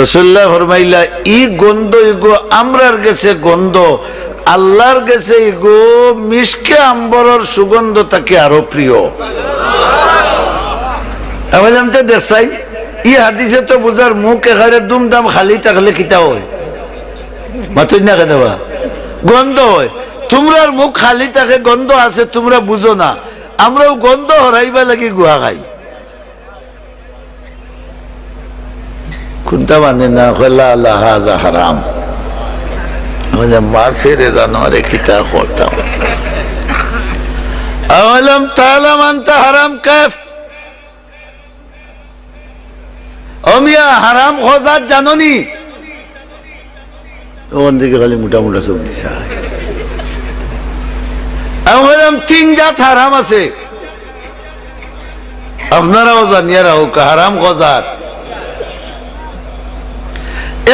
[SPEAKER 1] রাসূলুল্লাহ ফরমাইলা ই গন্ধ ইগো আমরার গেছে গন্ধ, আল্লাহর গেছে ইগো মিশকে আম্বরের সুগন্ধ তাকে আরো প্রিয়। আমি তো দেখাই ই হাদিসে তো বুঝার মুখ এখানে দুমদাম খালি থাকলে কিতা হয়, মাতুই না কেন গন্ধ হয়। তোমরার মুখ খালি থাকে গন্ধ আছে, তোমরা বুঝো না। আমরাও গন্ধ হরাইবা লাগি গুয়া খাই। কোনটা মানে না হলা আল্লাহ হাজা হারাম, মার ফেরে জানোয়ারে কিতা করতাম। আওয়ালাম তাআলাম আনতা হারাম কাফ, অমিয়া হারাম খোঁজাত জাননি? ওখান থেকে খালি মোটা মোটা চোখ দিছে। আমি বললাম 3 জাত হারাম আছে, আপনারাও জানিয়ে রাখো হারাম খোঁজাত।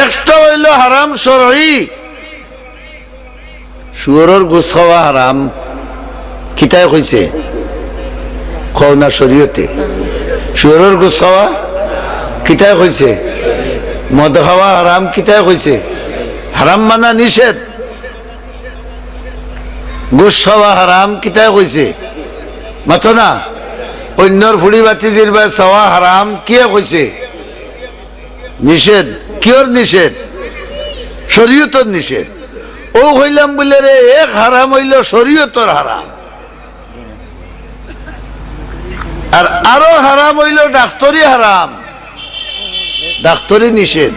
[SPEAKER 1] একটা হইল হারাম শরঈ, শুয়োরের গোশ খাওয়া হারাম। কিতায় কইছে? খাও না শরীয়তে। শুয়োরের গোশ খাওয়া কিতায় কইছে? মদ খাওয়া হারাম কিতায় কইছে? হারাম মানা নিষেধ। গোশ খাওয়া হারাম কিতায় কইছে? মাথো না অন্যর ফুড়ি বাতিজির বা চাওয়া হারাম কিয়ে কইছে? নিষেধ। কিয়র নিষেধ? শরীয়তর নিষেধ। ও হইলাম বলে রে এক হারাম হইল শরীয়তর হারাম, আর আরো হারাম হইল ডাক্তারি হারাম, ডাক্তারি নিষেধ।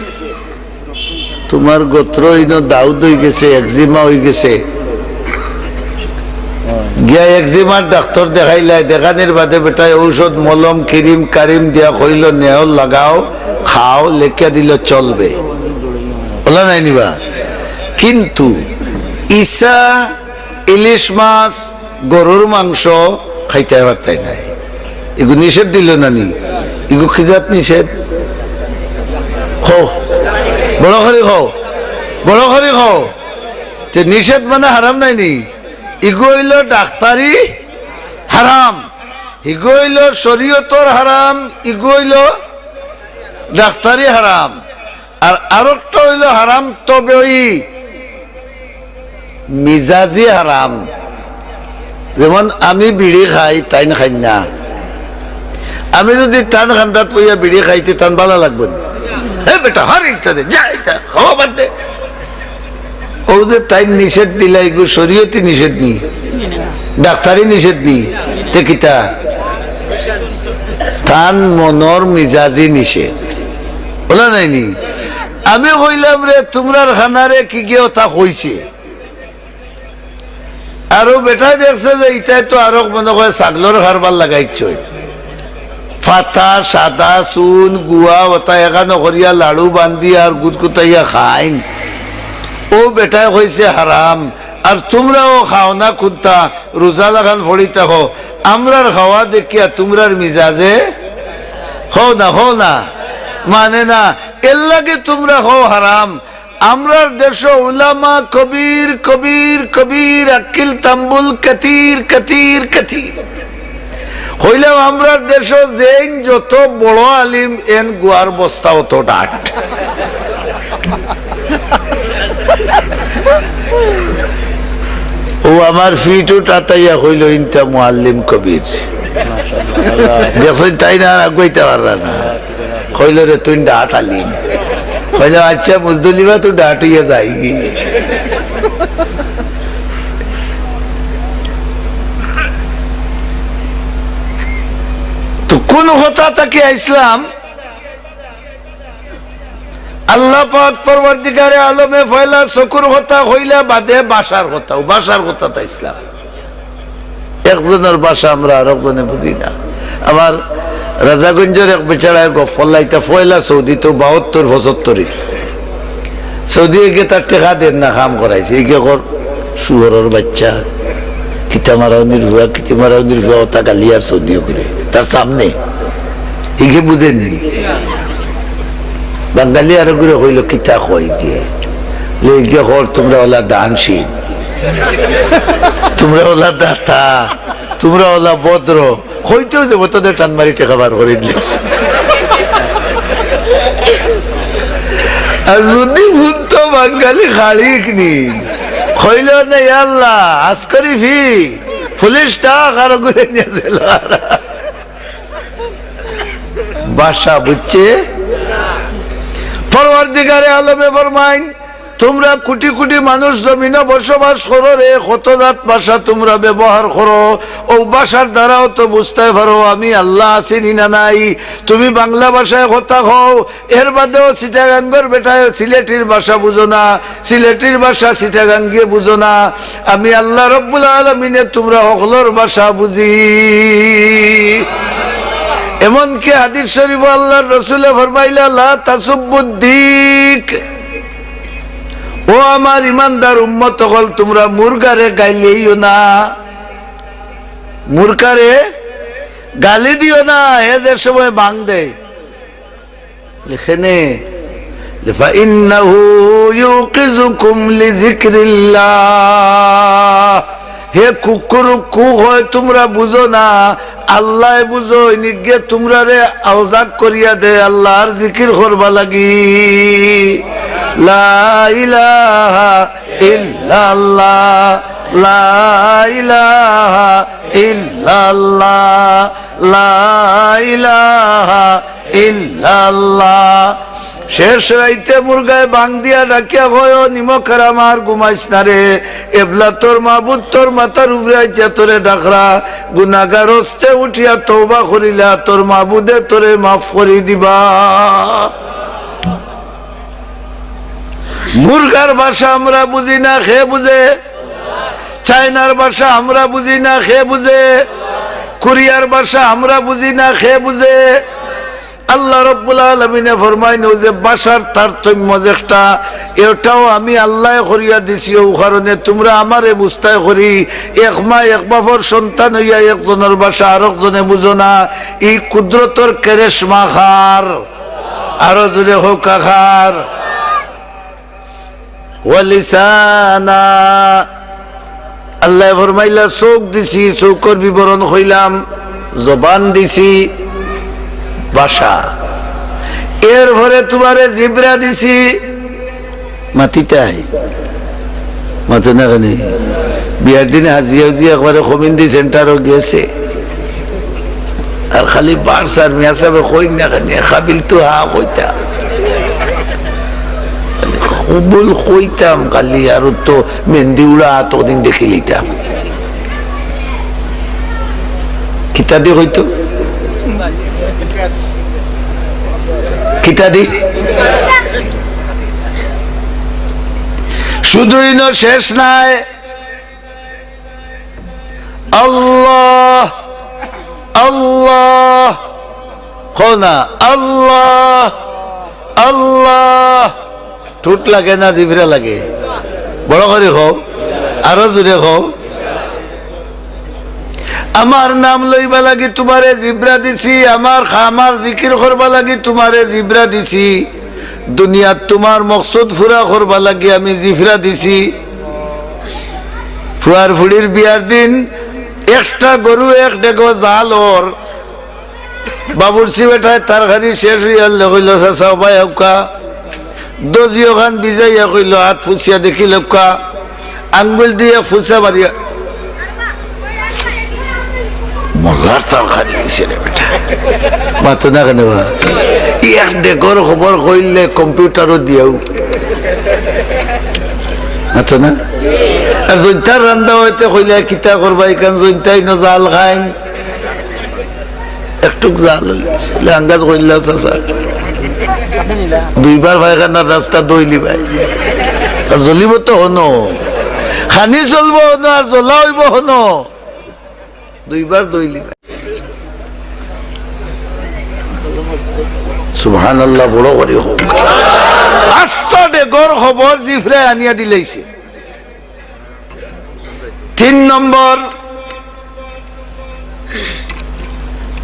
[SPEAKER 1] তোমার গোত্র ইনো দাউদ হয়ে গেছে, একজিমা হয়ে গেছে, গিয়া একজিমার ডাক্তার দেখাইলাই, দেখানোর বাদে বেটায় ঔষধ মলম ক্রিম কারিম দিয়া কইল নেও লাগাও খাও, লেখা দিল চলবে, বলা নাই নিবা। কিন্তু ইসা, ইলিশ মাছ, গরুর মাংস খাইতে পারতাই নাই। এগু নিষেধ দিল না নি? এগু খিজাত নিষেধ। খাও বড় করে খাও, বড় করে খাও। নিষেধ মানে হারাম নাই নি? ইগু হইল ডাক্তারি হারাম, ইগু হইল শরীয়তর হারাম, ইগু হইল ডাক্তারি হারাম। আর আরেকটা হইল হারাম তবে ওই মিজাজি হারাম। যেমন আমি বিড়ি খাই, তাই না খাই না। আমি যদি টান খান্দাত পইয়া বিড়ি খাইতে টান ভালো লাগবে না। বেটা হার ইচ্ছা দে, যা ইচ্ছা খাওয়া বাদ দে। ও যে তাই নিষেধ দিলা, এগুলো শরীয়তি নিষেধ নি, ডাক্তারি নিষেধ নি, তে কিতা তান মনর মিজাজি নিষেধ, বলা নাই নি? আমি কইলাম রে তোমরার খানারে কি গিয়েও তা কইছে। আরো বেটা দেখছে যে ইটাই তো আরো মনে করে ছাগলর খারবার লাগাইছে, ফাতা সাদা চুন গুয়া ওটা এখানো করিয়া লাড়ু বান্ধি আর গুদগুতাইয়া খাইন। ও বেটায় কইছে হারাম, আর তোমরাও খাও না কুত্তা রোজা লাগান ফড়িতে হো আমরার খাওয়া দেখিয়া তোমরার মিজাজে হো না মানে না এর লাগে তোমরা হো হারাম। আমরার দেশ উলামা কবির কবির কবির আকিল তাম্বুল কাতির কাতির কাতির হইলেও আমরার দেশ যেন যত বড় আলিম এন গুয়ার বস্তা অত ডাট। ও আমার ফিটু টাতাইয়া হইল ইনটা মুআল্লিম কবির দেখছেন তাই না কইতে পারলা না হইল রে তুই ডাট আলিম হইল আচ্ছা মুজদুলিবা তুই ডাট হইয়া যাই কি তো কোন হতা তাকে ইসলাম আল্লাহ পাক পরওয়ারদিগারে আলমে ফয়লা শুকর হতা হইলা বাদে বাসার হতা তা ইসলাম। একজনের বাসা আমরা আরেকজনে বুঝি না। আমার রাজাগঞ্জের এক বেচারায় ফল্লাইতা ফয়লা সৌদি তো 72-75 সৌদি গিয়ে তার টেকা দেন না কাম করাইছে এই কর শুয়োরের বাচ্চা কিতা মারাও নির্ভুয়া তা গালিয়ার সৌদিও করে তার সামনে একে বুঝেননি বাঙালি আরো করে হইল কিতা কই গিয়ে লেগে হর তোমরা ওলা দানশীল তোমরা ওলা দাতা তোমরা ওলা ভদ্র হইতেও যাবো তোদের টানমারি টেকা বার করে দিয়েছে। আর যদি ভূত বাঙালি খাড়িক নিন হইল না আল্লাহ আসকরি ফি পুলিশটা কারো করে নিয়েছিল বাসা বুঝছে। পরওয়ারদিগারে আলমে ফরমাইন তোমরা কোটি কোটি মানুষ জমিনে বসবাস করো রে কত জাত ভাষা তোমরা ব্যবহার করো ও ভাষার দ্বারাও তো বুঝতে পারো আমি আল্লাহ আছি না নাই। তুমি বাংলা ভাষায় কথা হও এর বাদেও চিটাগাঙ্গের বেটায় সিলেটির ভাষা বুঝো না সিলেটির ভাষা চিটাগাঙ্গে বুঝো না আমি আল্লাহ রব্বুল আলামিনে তোমরা সকলের ভাষা বুঝি। এমনকি হাদিস শরীফ আল্লাহর রাসূলে ফরমাইলা লা তাসুবুদ্দিক ও আমার ইমানদার উম্মত হল তোমরা মুরগারে গাইলেইও না মুরগারে গালি দিও না এদের সময় বাং দেয় লিখেনে ফাইন্নাহু ইউকিযুকুম লিযিকরিল্লাহ হে কুকুর কু হয় তোমরা বুঝো না আল্লাহ বুঝো নিগে তোমরা রে আওজাক করিয়া দে আল্লাহর জিকির করবা লাগি। লা ইলাহা ইল্লাল্লাহ লা ইলাহা ইল্লাল্লাহ লা ইলাহা ইল্লাল্লাহ। শেষ রাইতে মুরগায় বাং দিয়া ডাকিয়া গয় নিমকের আমার ঘুমাইস না রে এবলা তোর মাবুদ তোর মাথার উপরে আইয়া তোরে ডাকরা গুনাহগার হস্তে উঠিয়া তওবা করিলা তোর মাবুদে তোরে মাফ করি দিবা। মুরগার ভাষা আমরা বুঝি না খে বুঝে চায়নার ভাষা আমরা বুঝি না খে বুঝে কোরিয়ার ভাষা আমরা বুঝি না খে বুঝে। আল্লাহ রাব্বুল আলামিনে ফরমাইন যে ভাষার তারতম্য যেটা এটাও আমি আল্লাহ করিয়া দিছি ও কারণে তোমরা আমারে বুঝতে করি এক মা এক বাবার সন্তান হইয়া একজনের ভাষা আরেকজনে বুঝো না এই কুদরতর কেরেশমা খার আরো জোরে হোক খার ওয়ালিসানা আল্লাহ ফরমাইলা চোখ দিছি চোখের বিবরণ হইলাম জবান দিছি ভাষা এর ভরে তোমারে জিব্রা দিছি মাতিটাই মাতো না কেন বিয়ার দিনে হাজিয়া হাজিয়া একবারে কমিউনিটি সেন্টারও গেছে আর খালি বারসার মিয়া সাহেব কই না কেন খাবিল তো হা কইতা কবুল কইতাম খালি আর তো মেহেন্দি উড়া তদিন দেখি লিতাম কিতা দিয়ে হইতো কিতা দি শুধুই না শেষ নাই আল্লাহ আল্লাহ কোনা আল্লাহ আল্লাহ ঠোঁট লাগে না জিভরা লাগে বড় করে হোক আরো জোরে হও। আমার নাম লইবা লাগি তোমারে জিব্রা দিছি, আমার জিকির করবা লাগি তোমারে জিব্রা দিছি, দুনিয়াত তোমার মকসুদ ফুরা করবা লাগি আমি জিফরা দিছি। ফুয়ার ফুড়ির বিয়ার দিন একটা গরু এক ডেগো জাল ওর বাবুরসি বেটায় তরকারি শেষ হইয়া কইল চাচা ভাই হকা দজিও খান বিজাইয়া কইল হাত ফুসিয়া দেখি লক্কা আঙ্গুল দিয়ে ফুসা মারিয়া মজার তরকারি দিছে রে বেটা মাতো না কেন এক ডেগর খবর কইলে কম্পিউটারও দিয়াও মাতো না। আর জৈন্তার রান্দা হইতে কইলে কিতা করবা এখান জৈন্তাই ন জাল খাইন একটু জাল হইলে আঙ্গাজ কইলা চাচা দুইবার পায়খানার রাস্তা দইলি ভাই জ্বলিব তো হনো খানি চলবো হনো আর জ্বলা হইব হনো দুইবার দইলি ভাই। সুবহানাল্লাহ বড় করে হোক আস্তা ডেগর খবর জিফরে আনিয়া দিলাইছে। 3 নম্বর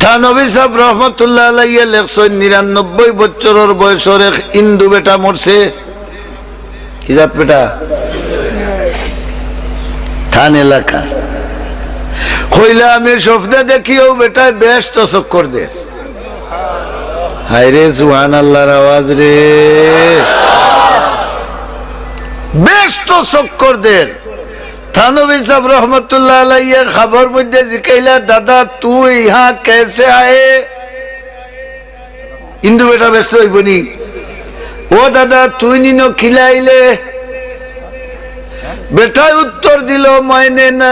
[SPEAKER 1] থানবী সাহেব রহমতুল্লাহ আলাইহি লেখছেন 99 বছরের বয়সের এক হিন্দু বেটা মরছে। কি জাত বেটা? থান এলাকা কইলা আমি স্বপ্নে দেখিও বেটায় বেশ তো চক্কর দে। হায় রে সুবহানাল্লাহর আওয়াজ রে বেশ তো চক্কর দে। থানবী সাহেব রহমতুল্লাহ আলাইহি খবর মধ্যে জিকাইলা দাদা তুই ইহা कैसे आए? হিন্দু বেটা ব্যস্ত হইবনি ও দাদা তুই নিনো খিলাইলে बेटा उत्तर दिलो मैंने न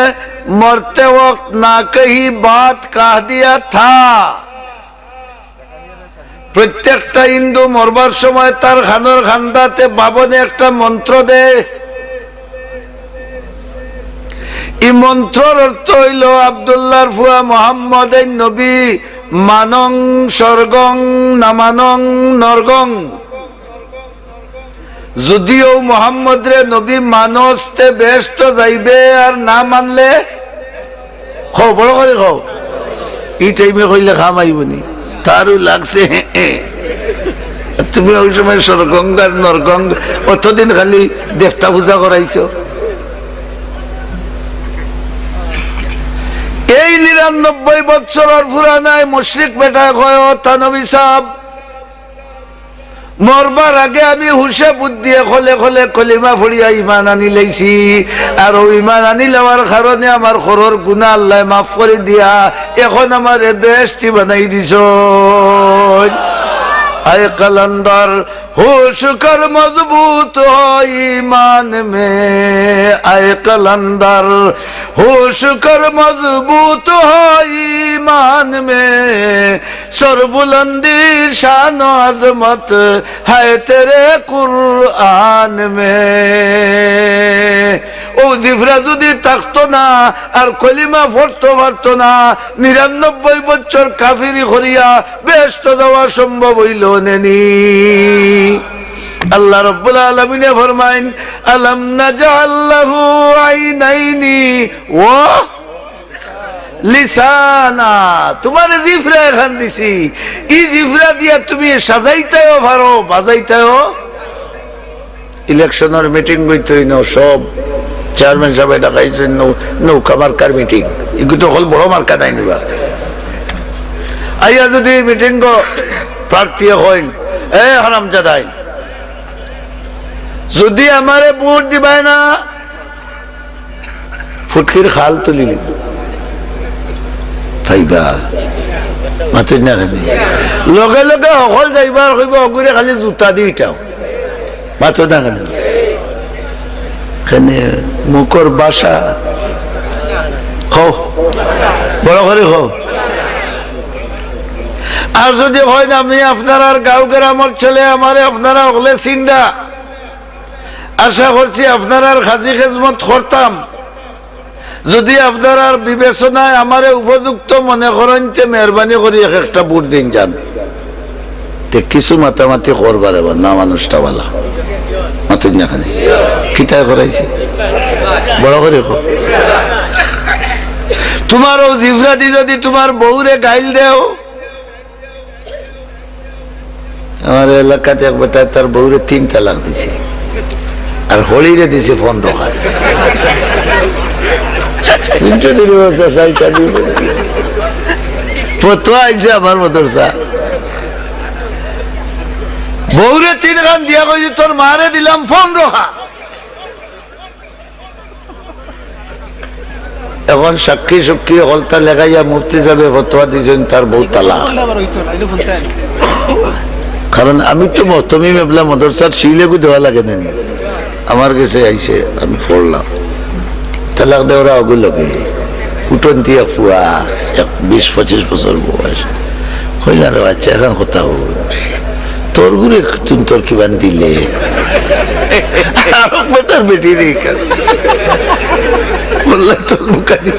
[SPEAKER 1] मरते वक्त ना कही बात कह दिया था। প্রত্যেকটা হিন্দু মরবার সময় তার খানোর খান্দাতে বাবনে একটা মন্ত্র দেয়। এই মন্ত্রর অর্থ হইল আব্দুল্লাহর ফুয়া মোহাম্মদ নবী মানং স্বর্গং নামানং নরগং। যদিও মোহাম্মদ রে নবী মানসতে বেষ্ট যাইবে আর না মানলে খাও বড় করে খাও এই টাইমে কইলে খাম আইবনি তারও লাগছে। তুমি ওই সময় স্বর্গঙ্গার নরগঙ্গ অতদিন খালি দেবতা পূজা করাইছো। এই 99 বছরের পুরানায় মুশরিক বেটা কয় থানবী সাহেব মরবার আগে আমি হুশে বুদ্ধি খলে খলে কলিমা ফড়িয়া ইমান আনি লাইছি আর ও ইমান আনি লওয়ার কারণে আমার খরর গুনাহ আল্লাহ মাফ করে দিয়া এখন আমার বেহেশতি বানাই দিছ। आए कलंदर होश कर मजबूत हो ईमान में, आए कलंदर होश कर मजबूत हो ईमान में, सरबुलंदी शान अजमत है तेरे कुरआन में। ও জিফরা যদি থাকতো না আর কলিমা পড়তে পারতো না 99 বছর কাফিরি করিয়া বেহেশত যাওয়া সম্ভব হইল নেনি। আল্লাহ রাব্বুল আলামিন ফরমাইন আলাম নাজআল লাহু আইনাইনি ওয়া লিসানা, তোমার জিফরা খান দিছি, এই জিফরা দিয়া তুমি সাজাইতেও পারো বাজাইতেও। ইলেকশনের মিটিং হইতই না, সব চেয়ারম্যান সাহেব ডাকাইছেন নৌকা মার্কার মিটিং, এগুলো তো হল বড় মার্কা নাই নিবা। আইয়া যদি মিটিং প্রার্থী হইন এ হারামজাদাই যদি আমারে ভোট দিবাই না ফুটকির খাল তুলি ফাইবা মাতির না খানি লগে লগে সকল যাইবার হইব অগুরে খালি জুতা দি ইটাও মাতো না খানি মুখর বাসা খাও বড় করে খাও। আর যদি হয় না আমি আপনার আর গাঁও গ্রামের ছেলে আমারে আপনারা হলে চিন্তা আশা করছি আপনার আর খাজি খেজমত করতাম। যদি আপনার আর বিবেচনায় আমারে উপযুক্ত মনে করেন তে মেহরবানি করি একটা ভোট দিন যান। কিছু মাতামাতি করবার এবার না মানুষটা বলা মাতুন না খানি কিতায় করাইছে বড় করে কও। তোমার ও জিভরাটি যদি তোমার বউরে গাইল দেও, আমার এলাকাতে এক বেটা তার বউরে 3 তালাক দিছে, আর হোলিরে দিছে 15 হাত। ফতোয়া আইছে আমার মাদ্রাসা, বউরে 3 খান দিয়া কইছে তোর মারে দিলাম 15 হাত। এখন সাক্ষী সাক্ষী হলতা লেখাইয়া মুফতি সাহেব ফতোয়া দিয়েছেন তার বউ তালাক। কারণ আমি তো তুমি মেবলা মাদ্রাসার শিলেকু দেওয়া লাগে না, আমার কাছে আইসে আমি পড়লাম তালাক দেওয়ারা ওগুলোকে উঠন্তি ফুয়া 20-25 বছর বয়স হইলাম। আচ্ছা এখন কথা হল তোর গুরে তুমি তোর কিবান দিলে বেটি নেই বললে তোর মুখানি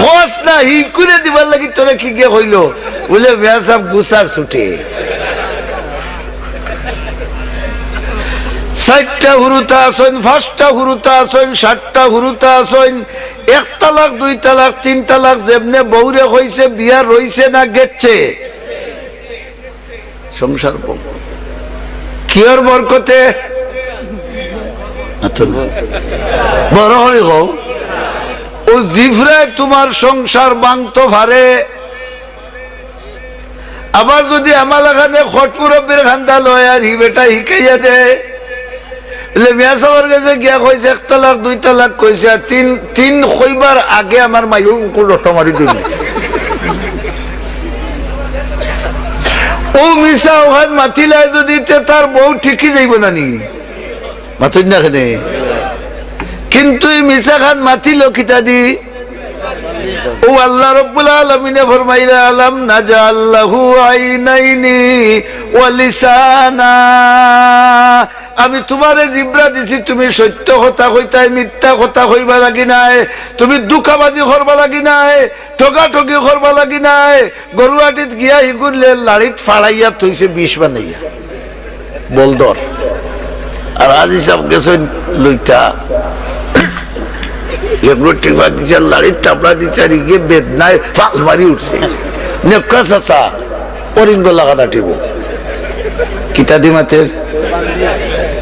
[SPEAKER 1] হস না হি করে দিবার লাগি তোরা কি কে হইল বলে মেয়া সাহেব গুসার ছুটে 4টা হুরুতা আসেন, 5টা হুরুতা আসেন, 7টা হুরুতা আসেন, 1 তালাক 2 তালাক 3 তালাক যেমনে বউরে হইছে বিয়া রইছে না গেছে সংসার কিয়র বরকতে বড় হরি হও ও জিভরায় তোমার সংসার বাংতো ভারে। আবার যদি আমার এখানে খটপুরব্বির খান্দা লয় আর হি বেটা হিকাইয়া দে মিয়া সাহেবের কাছে গিয়া কইছে 1 তালাক 2 তালাক কইছে, 3 কইবার আগে আমার মাইও রটা মারি দিল। ও মিশা ওখান মাতিলায় যদি তার বউ ঠিকই যাইব না নি মাতুন না খানে, কিন্তু এই মিশা খান মাতিল কিতা দি ও আল্লাহ রাব্বুল আলামিনে ফরমাইলা আলাম নাজাল্লাহু আইনাইনি ওয়া লিসানা, আমি তোমারে জিব্রা দিছি, তুমি সত্য কথা কইতাই মিথ্যা কথা কইবা লাগি নাই, তুমি দুকাবাজি করবা লাগি নাই, ঠগাঠগি করবা লাগি নাই। গরুয়াটিত গিয়া হিগুলে লাড়িত ফাড়াইয়া থইছে 20 বানাইয়া বলদর, আর আজ হিসাব গেছে লইটা লাড়ির চাপড়া দিচ্ছে গিয়ে বেদনায় ফাল মারি উঠছে নেপকা চাচা অরিঙ্গ লাগাটা টিব কিতা দি মাতের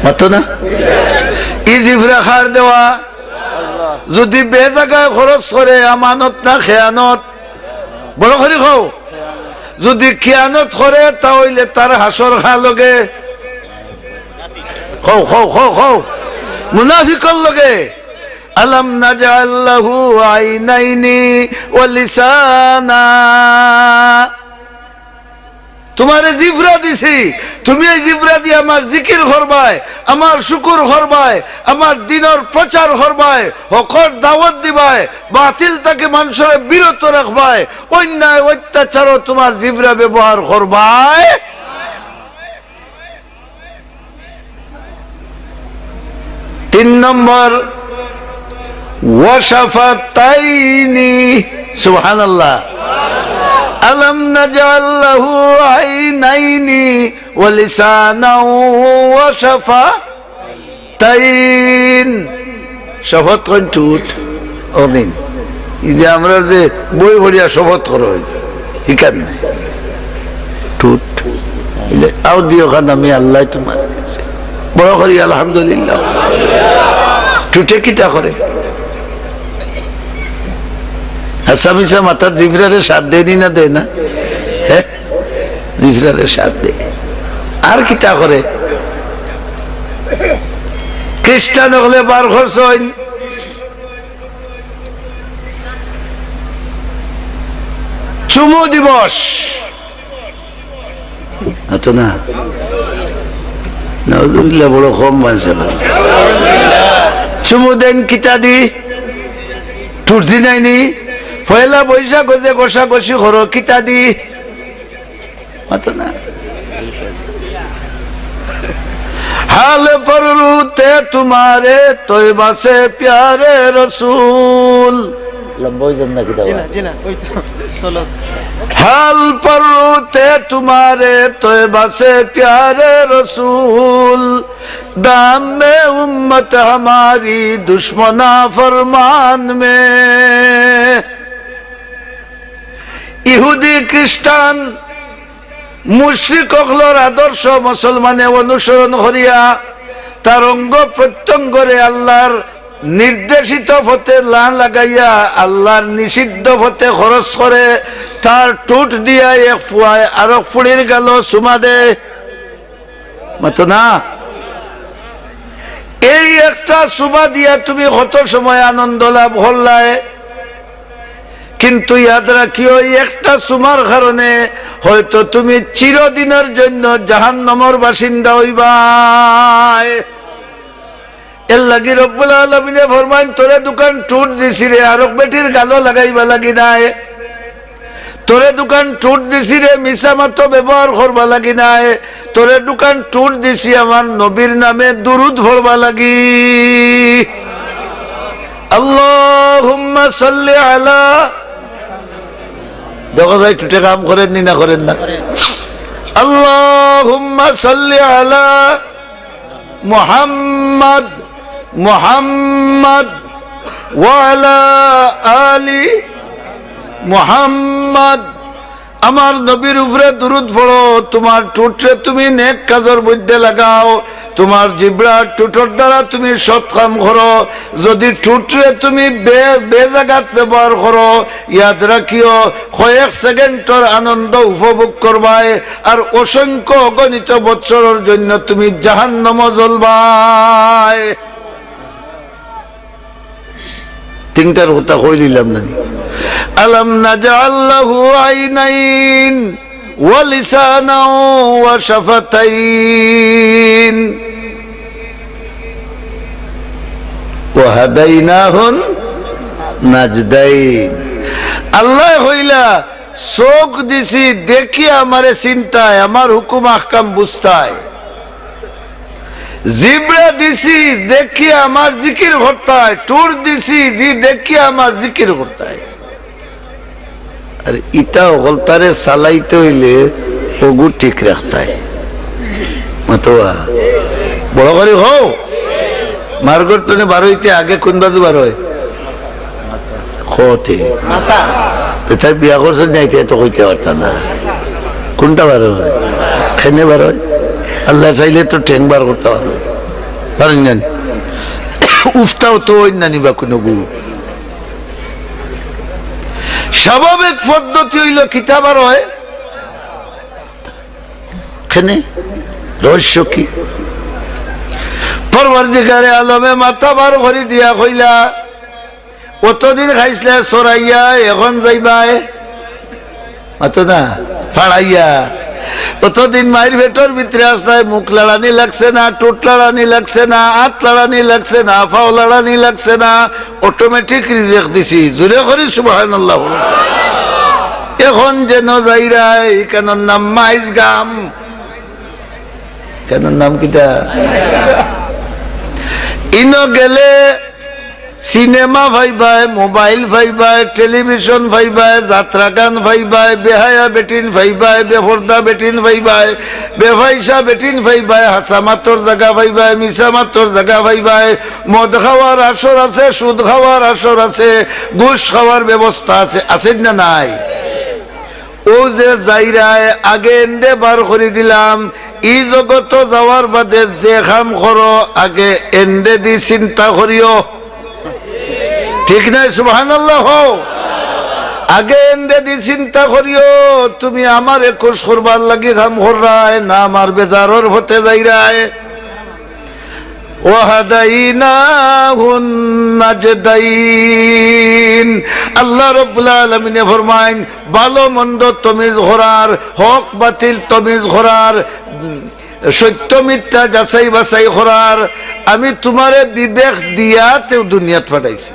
[SPEAKER 1] মাতো না ই জিভরা খার দেওয়া যদি বে জায়গায় খরচ করে আমানত না খেয়ানত বড় করে খাও, যদি খেয়ানত করে তাহলে তার হাসর খা লগে খাও খাও খাও খাও মুনাফিকর লগে। আলাম নাজাল্লাহু আইনাইনি ওয়া লিসানা, তোমারে জিভরা দিছি, তুমি এই জিভরা দিয়ে আমার জিকির করবাই, আমার শুকুর করবাই, আমার দিনের প্রচার করবাই, হকর দাওয়াত দিবাই, বাতিল থেকে মানুষের বিরত রাখবাই, অন্যায় অত্যাচারও তোমার জিভরা ব্যবহার করবাই। তিন নম্বর ওয়াশাফাতাইনি, সুবহানাল্লাহ। আলাম নাজাল্লাহু আইনাইনি ওয়া লিসানাও ওয়া শাফাতাইন, শপথ কোন টুট ওদিন এই যে আমরা যে বই পড়িয়া শপথ করা হয়েছে হিকার নাই টুট আও দিও খান আমি আল্লাহ তোমার বড় করি আলহামদুলিল্লাহ। টুটে কিতা করে আসামিসা মাথা জিভরারে সাথ দেয়নি না দেয় না, হ্যাঁ জিভরারে সাথ দেয়। আর কিতা করে খ্রিস্টান হলে বার খরচ হইন, চুমু দিবস এত না নাউজুবিল্লাহ বড় কম মানুষ চুমু দেন কিতা দি টুর্দি নাইনি, পয়লা বৈশাখ হচ্ছে কষাকষি করো কিতা দি এত না। हाल पर रूते तुम्हारे तौबा से प्यारे रसूल লম্বা হয়ে যান নাকি দাও
[SPEAKER 2] চলো
[SPEAKER 1] हाल परूते तुम्हारे तौबा से प्यारे रसूल दाम में उम्मत हमारी दुश्मना फरमान में ইহুদি খ্রিস্টান মুশরিক অখলর আদর্শ মুসলমানে অনুসরণ করিয়া তার অঙ্গ প্রত্যঙ্গরে আল্লাহর নির্দেশিত পথে লা লাগাইয়া আল্লাহর নিষিদ্ধ পথে খরচ করে তার টুট দিয়া এক ফুয়ায় আরো ফুড়ির গেল সুমা দে মতো না এই একটা সুমা দিয়া তুমি কত সময় আনন্দ লাভ করলায় কিন্তু ইয়াদ রাখিও একটা সুমার কারণে হয়তো তুমি চিরদিনের জন্য জাহান্নামের বাসিন্দা হইবাই এর লাগি রব্বুল আলামিনে ফরমান তোরে দোকান টুট দিছি রে আর বেটির গালো লাগাইবা লাগি নাই তোরে দোকান টুট দিছি রে মিছা মাতো ব্যবহার করবা লাগি নাই তোরে দোকান টুট দিছি আমার নবীর নামে দুরূদ পড়বা লাগি আল্লাহুম্মা সাল্লি আলা দেখো যাই টুটে কাম করেন নি না করেন না আল্লাহুম্মা সাল্লি আলা মুহাম্মদ মুহাম্মদ ওয়া আলা আলি মুহাম্মদ আমার নবীর উপরে দুরূদ পড়ো তোমার ঠোঁটে তুমি নেক কাজের মধ্যে লাগাও তোমার জিহ্বার ঠোঁটের দ্বারা তুমি সৎ কাম করো যদি ঠোঁটে তুমি বেজাগাত ব্যবহার করো ইয়াদ রাখিও কয়েক সেকেন্ডের আনন্দ উপভোগ করবাই আর অসংখ্য অগণিত বৎসরের জন্য তুমি জাহান্নামে জ্বলবাই তিনটার কথা কই দিলাম না আলাম নাজআল লাহু আইনাইন ওয়া লিসানান ওয়া শাফাতাইন ওয়া হাদাইনাহুন নাজদাইন আল্লাহ হইলা চোখ দিছি দেখি আমারে চিন্তায় আমার হুকুম আহকাম বুঝতায় জিব্রা দিছি দেখি আমার জিকির করতায় টুর দিছি জি দেখি আমার জিকির করতায় আর ইটা হলতারে চালাইতে হইলে ওগু ঠিক রাখতায় মতোয়া বড় করে হও মার্গর তুমি বার হইতে আগে কোন বাজু বার হয় খতে তাই বিয়া করছে যাইতে তো কইতে পারতাম না কোনটা বার হয় খেনে বার হয় আল্লাহ চাইলে তো ঠেং বার করতে পারবে পারেন জানি উফতাও তো ওই নানি বা কোনো গুরু স্বাভাবিক পদ্ধতি হইল কিতাবার হয় খেনে রহস্য কি পরবর্তীকালে আলমে মাথা বার করে দিয়া কইলা অতদিন খাইছিলে সরাইয়া এখন যাইবাই মাতো না ফাড়াইয়া অতদিন মায়ের ভেতর ভিতরে আসলায় মুখ লড়ানি লাগছে না টোট লড়ানি লাগছে না হাত লড়ানি লাগছে না ফাও লড়ানি লাগছে না অটোমেটিক রিজেক্ট দিছি জোরে করি সুবহানাল্লাহ এখন যেন যাইরাই কেন নাম মাইজ গাম কেন নাম কিটা ইনো গেলে সিনেমা ভাইবাই মোবাইল ভাইবাই টেলিভিশন ভাইবাই যাত্রা গান ভাইবাই বেহায়া বেটিন ভাইবাই বেফর্দা বেটিন ভাইবাই বেফাইসা বেটিন ভাইবাই হাসা মাতর জায়গা ভাইবাই মিশা মাতর জায়গা ভাইবাই মদ খাওয়ার আসর আছে সুদ খাওয়ার আসর আছে ঘুষ খাওয়ার ব্যবস্থা আছে আছেন না নাই ও যে যাইরায় আগে এন্ডে বার করে দিলাম ই জগত যাওয়ার বাদে যে কাম করো আগে এন্ডে দি চিন্তা করিও ঠিক নাই সুবহানাল্লাহ আগে এন্ডে দি চিন্তা করিও তুমি আমার একুশ করবার লাগি কাম কররায় না আমার বেজারর হতে যাইরায় ওয়াহাদাইনাহুন নাজদাইন আল্লাহ রাব্বুল আলামিন ফরমায় ভালো মন্দ তমিজ করার হক বাতিল তমিজ করার সত্য মিথ্যা যাচাই বাছাই করার আমি তোমারে বিবেক দিয়া তে দুনিয়াত পাঠাইছি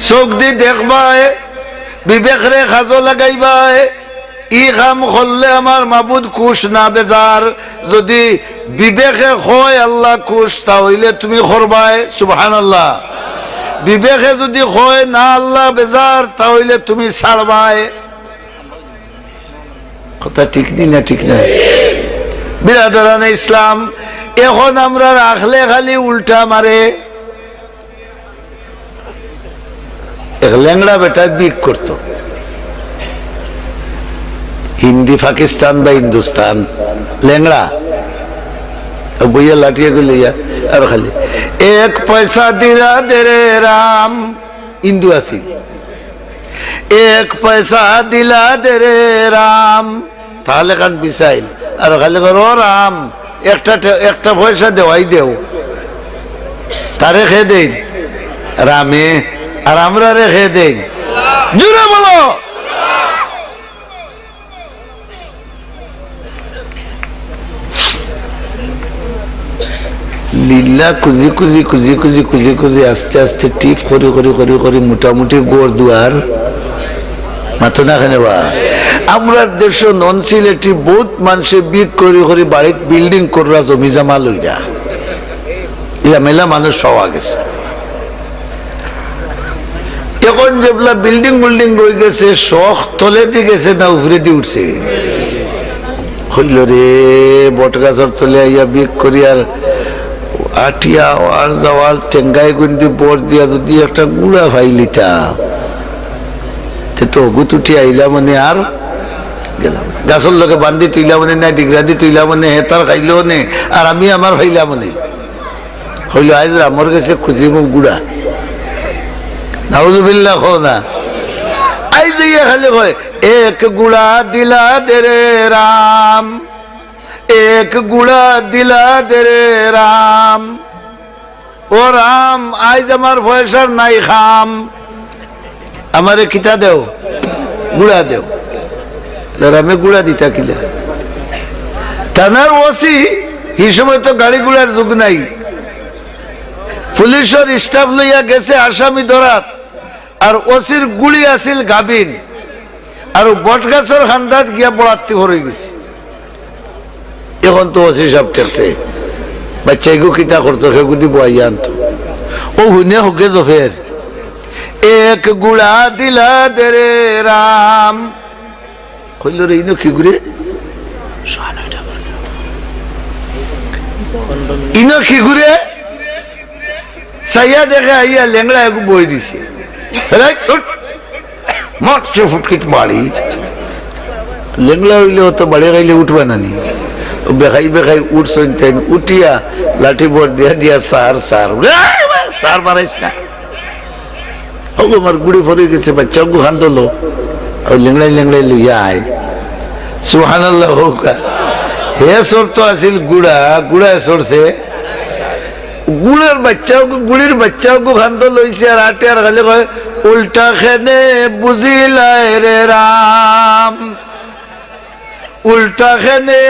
[SPEAKER 1] চোখ দি দেখবাই বিবেক রে খাজো লাগাইবাই ই কাম করলে আমার মাবুদ খুশ না বেজার যদি বিবেকে হয় আল্লাহ খুশ তাহলে তুমি করবাই সুবহানাল্লাহ বিবেকে যদি হয় না আল্লাহ বেজার, তাহলে তুমি ছাড়বাই। কথা ঠিক নি না? ঠিক না বিরাদরানে ইসলাম? এখন আমরা রাখলে খালি উল্টা মারে। এক ল্যাংড়া বেটা বিক করত, হিন্দি পাকিস্তান বা হিন্দুস্তান, ল্যাংড়া বইয়া লাঠিয়ে গলিয়া আর খালি এক পয়সা দিলা দে রে রাম, হিন্দু আছি, এক পয়সা দিলা দে রে রাম, তাহলে কান বিচাইল আর খালি ও রাম একটা পয়সা দেওয়াই দেও, তারে খেয়ে দেন রামে আর আমরা রেখে দেন। জুড়ে বলো লীলা। কুজি কুজি কুজি কুজি কুজি কুজি আস্তে আস্তে টিপ করি করি করি করি মোটামুটি গোড় দুয়ার মাতো না খানে বা। আমরা দেশ নন সিলেটি বহুত মানুষে বিক করি করি বাড়িত বিল্ডিং করা জমি জামা লইরা ইয়া মেলা মানুষ সওয়া গেছে। এখন যেগুলা বিল্ডিং বিল্ডিং রয়ে গেছে, শখ তলে দিয়ে গেছে না উপরে দিয়ে উঠছে? হইল রে বট গাছের তলে আইয়া বিক করি আর আটিয়া আর জওয়াল টেঙ্গাই গুন্দি বর দিয়া যদি একটা গুড়া ভাইলিতা তো গুতুটি আইলা মানে আর গেলাম গাছের লোকে বান্ধি তুইলা মানে না ডিগরা দি তুইলা মানে হেতার খাইলেও নে আর আমি আমার ভাইলা মানে হইল আইজ আমার কাছে খুঁজি মুখ গুড়া নাউজুবিল্লাহ খো না আই যাইয়া খালি কয় এক গুড়া দিলা দে রে রাম, এক গুড়া দিলা দে রে রাম, ও রাম আইজ আমার পয়সার নাই খাম, আমারে কিতা দেও গুড়া দেও। রামে গুড়া দিতা কিলা? থানার ওসি এই সময় তো গাড়ি গুড়ার যুগ নাই, পুলিশের স্টাফ লইয়া গেছে আসামি ধরাত, আর ওসির গুলি আছিল গাবিন, আর বটগাছের খান্দাত গিয়া বড়াত্তি হয়ে গেছে। এখন তো ওসি সব ঠেকছে, বাচ্চাইগো কিতা করতো সেগুদি বইয়া আনতো। ও হুনে হোকে জফের এক গুড়া দিলা দে রে রাম, কইল রে ইনো কি ঘুরে ইনো কি ঘুরে সাইয়া দেখে আইয়া লেংড়া এক বই দিছে, মারছে ফুটকিট বাড়ি। লেংড়া হইলে তো বাড়ি গাইলে উঠবে না নি, বেখাই বেখাই উঠছেন তেন উঠিয়া লাঠি বর দিয়া দিয়া সার সার সার মারাইস না। আমার গুড়ি ফরে গেছে, বাচ্চা গু হান্দলো লেংড়াই লেংড়াই লইয়া আয় সুবহানাল্লাহ হোক। হে সর তো আসিল গুড়া, গুড়া সরছে গুড়ের বাচ্চাও গুড়ির বাচ্চাও খান্দ লইছে আর আটে আর খালি কয় উল্টা খেনে বুঝিলাই রে রাম, উল্টা খেনে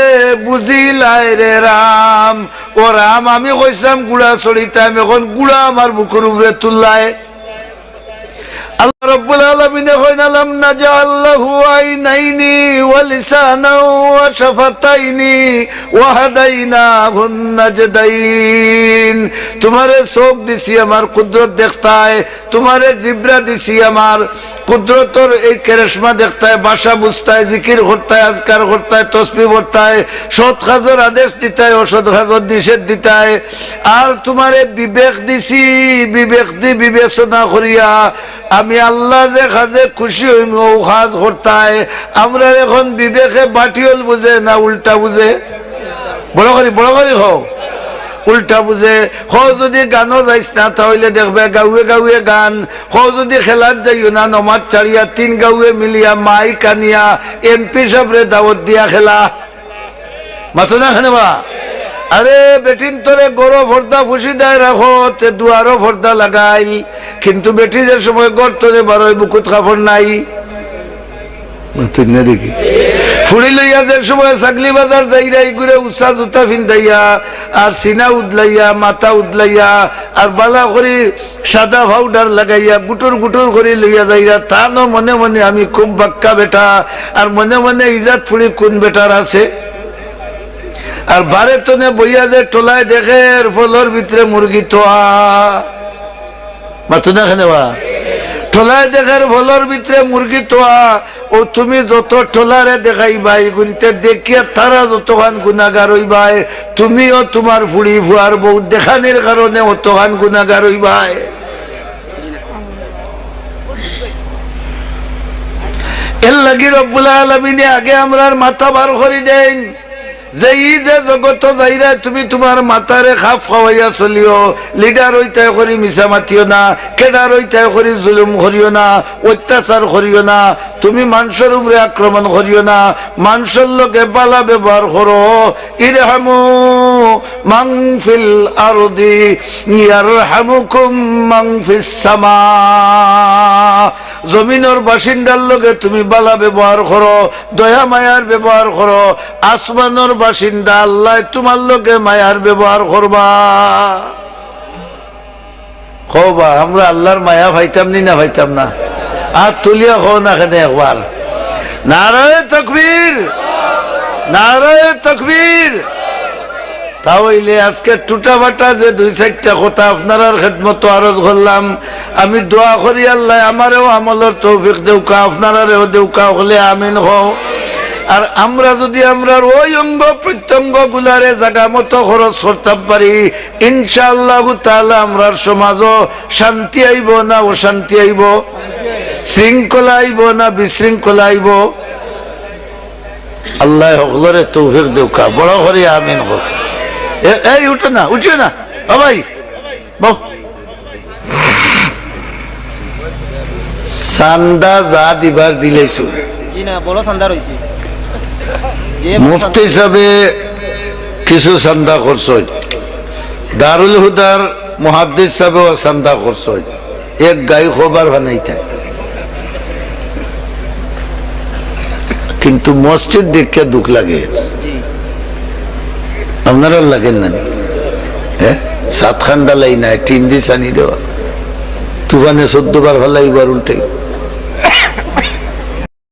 [SPEAKER 1] বুঝিলাই রে রাম। ও রাম আমি কইসাম গুড়া চড়িতাম, এখন গুড়া আমার বুকের উপরে তুললাই। আল্লাহ রাব্বুল আলামিন কইন আলাম নাজআল লাহু আইনাইনি ওয়া লিসানান ওয়া শাফাতাইনি ওয়া হাদাইনাহুন নাজদাইন। তোমারে চোখ দিছি আমার কুদরত দেখতায়, তোমারে জিবরা দিছি আমার কুদরতর এই কেরেশমা দেখতায়, ভাষা বুঝতায়, জিকির করতায়, আজকার করতায়, তসবিহ পড়তায়, সৎ কাজের আদেশ দিতায়, অসৎ কাজের নিষেধ দিতায়। আর তোমারে বিবেক দিছি, বিবেক দি বিবেচনা করিয়া আমি আল্লাহ যে কাজে খুশি হইম ও কাজ করতায়। আমরা এখন বিবেকে বাটিওল বুঝে না উল্টা বুঝে? বড় করি হও উল্টা বুঝে। হও যদি গানও যাইস না তাহলে দেখবে গাউয়ে গাউয়ে গান, হও যদি খেলার যাইও না নমাজ ছাড়িয়া 3 গাউয়ে মিলিয়া মাই কানিয়া এমপি সাহেবরে দাওয়াত দিয়া খেলা মাথা না খানেবা। আরে বেটিন তোরে গরো ফর্দা ফুসি দেয় রাখো তে দুয়ারও ফর্দা লাগাইল, কিন্তু বেটি যে সময় গর্তরে বারোই বুকুত কাপড় নাই দেখি ফুড়ি লইয়া যে সময় ছাগলি বাজার যাইরাই ঘুরে উষা জুতা ফিন্দাইয়া আর সিনা উদলাইয়া মাথা উদলাইয়া আর বালা করি সাদা পাউডার লাগাইয়া গুটুর গুটুর করে লইয়া যাইরা তা ন মনে মনে আমি খুব বাক্কা বেটা, আর মনে মনে ইজাত ফুড়ি কোন বেটার আছে। আর বারে তনে বইয়া যে টোলায় দেখে ফলর ভিতরে মুরগি তোয়া মাতো না খেনেবা ঠোলায় দেখার ভলর ভিতরে মুরগি তোয়া ও তুমি যত ঠোলারে দেখাইবাই গুনতে দেখিয়া তারা যতখান গুনাগার হইবাই তুমিও তোমার ফুড়ি ফুয়ার বউ দেখানির কারণে অতখান গুনাগার হইবাই এর লাগি রব্বুল আলামিনে আগে আমরার মাথা বার করে দেন যে ই যে জগত যাইরা তুমি তোমার মাথারে খাপ খাওয়াইয়া চলিও লিডার হইতে করি মিছা মাতিও না কেডার হইতে করি জুলুম করিও না অত্যাচার করিও না তুমি মানুষের উপরে আক্রমণ করিও না মানুষের লোকে বালা ব্যবহার করো ইরহামু মান ফিল আরদি ইয়ারহামুকুম মান ফিস সামা জমিনের বাসিন্দার লোকে তুমি বালা ব্যবহার করো দয়া মায়ার ব্যবহার করো আসমানের বাসিন্দা আল্লাহ তোমার লোকে মায়ার ব্যবহার করবা কবা আমরা আল্লাহর মায়া ভাইতাম নি না ভাইতাম না আর তুলিয়া হো না কেন একবার নারায়ে তাকবীর নারায়ে তাকবীর তাহলে আজকে টুটা বাটা যে দুই চারটা কথা আপনার খেদমত আরজ করলাম আমি দোয়া করি আল্লাহ আমারও আমলের তৌফিক দেউকা আপনারাও দেউকা হলে আমিন হও আর আমরা যদি আমরা ওই অঙ্গ প্রত্যঙ্গ গুলারে জায়গা মতো খরচ করতে পারি ইনশাআল্লাহ তাআলা আমরার সমাজও শান্তি আইব না অশান্তি আইব শৃঙ্খলা আইব না বিশৃঙ্খলা আইব আল্লাহ সকলরে তৌফিক দেউকা বড় করে আমিন হোক এই উঠো না উঠিও না ও ভাই বউ সান্দা যা দিবার দিলেছো
[SPEAKER 2] জি না বড় সান্দার হইছে
[SPEAKER 1] মুফতি হিসাবে কিছু চান্দা খরচ হয় দারুল হুদার মুহাদ্দিস হিসাবেও চান্দা খরচ হয় এক গাই খবর বানাইতে কিন্তু মসজিদ দেখে দুঃখ লাগে আপনারা লাগেন না হ্যাঁ 7 খান্ডা লাই নাই 3 দিন সানি দেওয়া তুফানে 14 বার ফেলাইবার উল্টে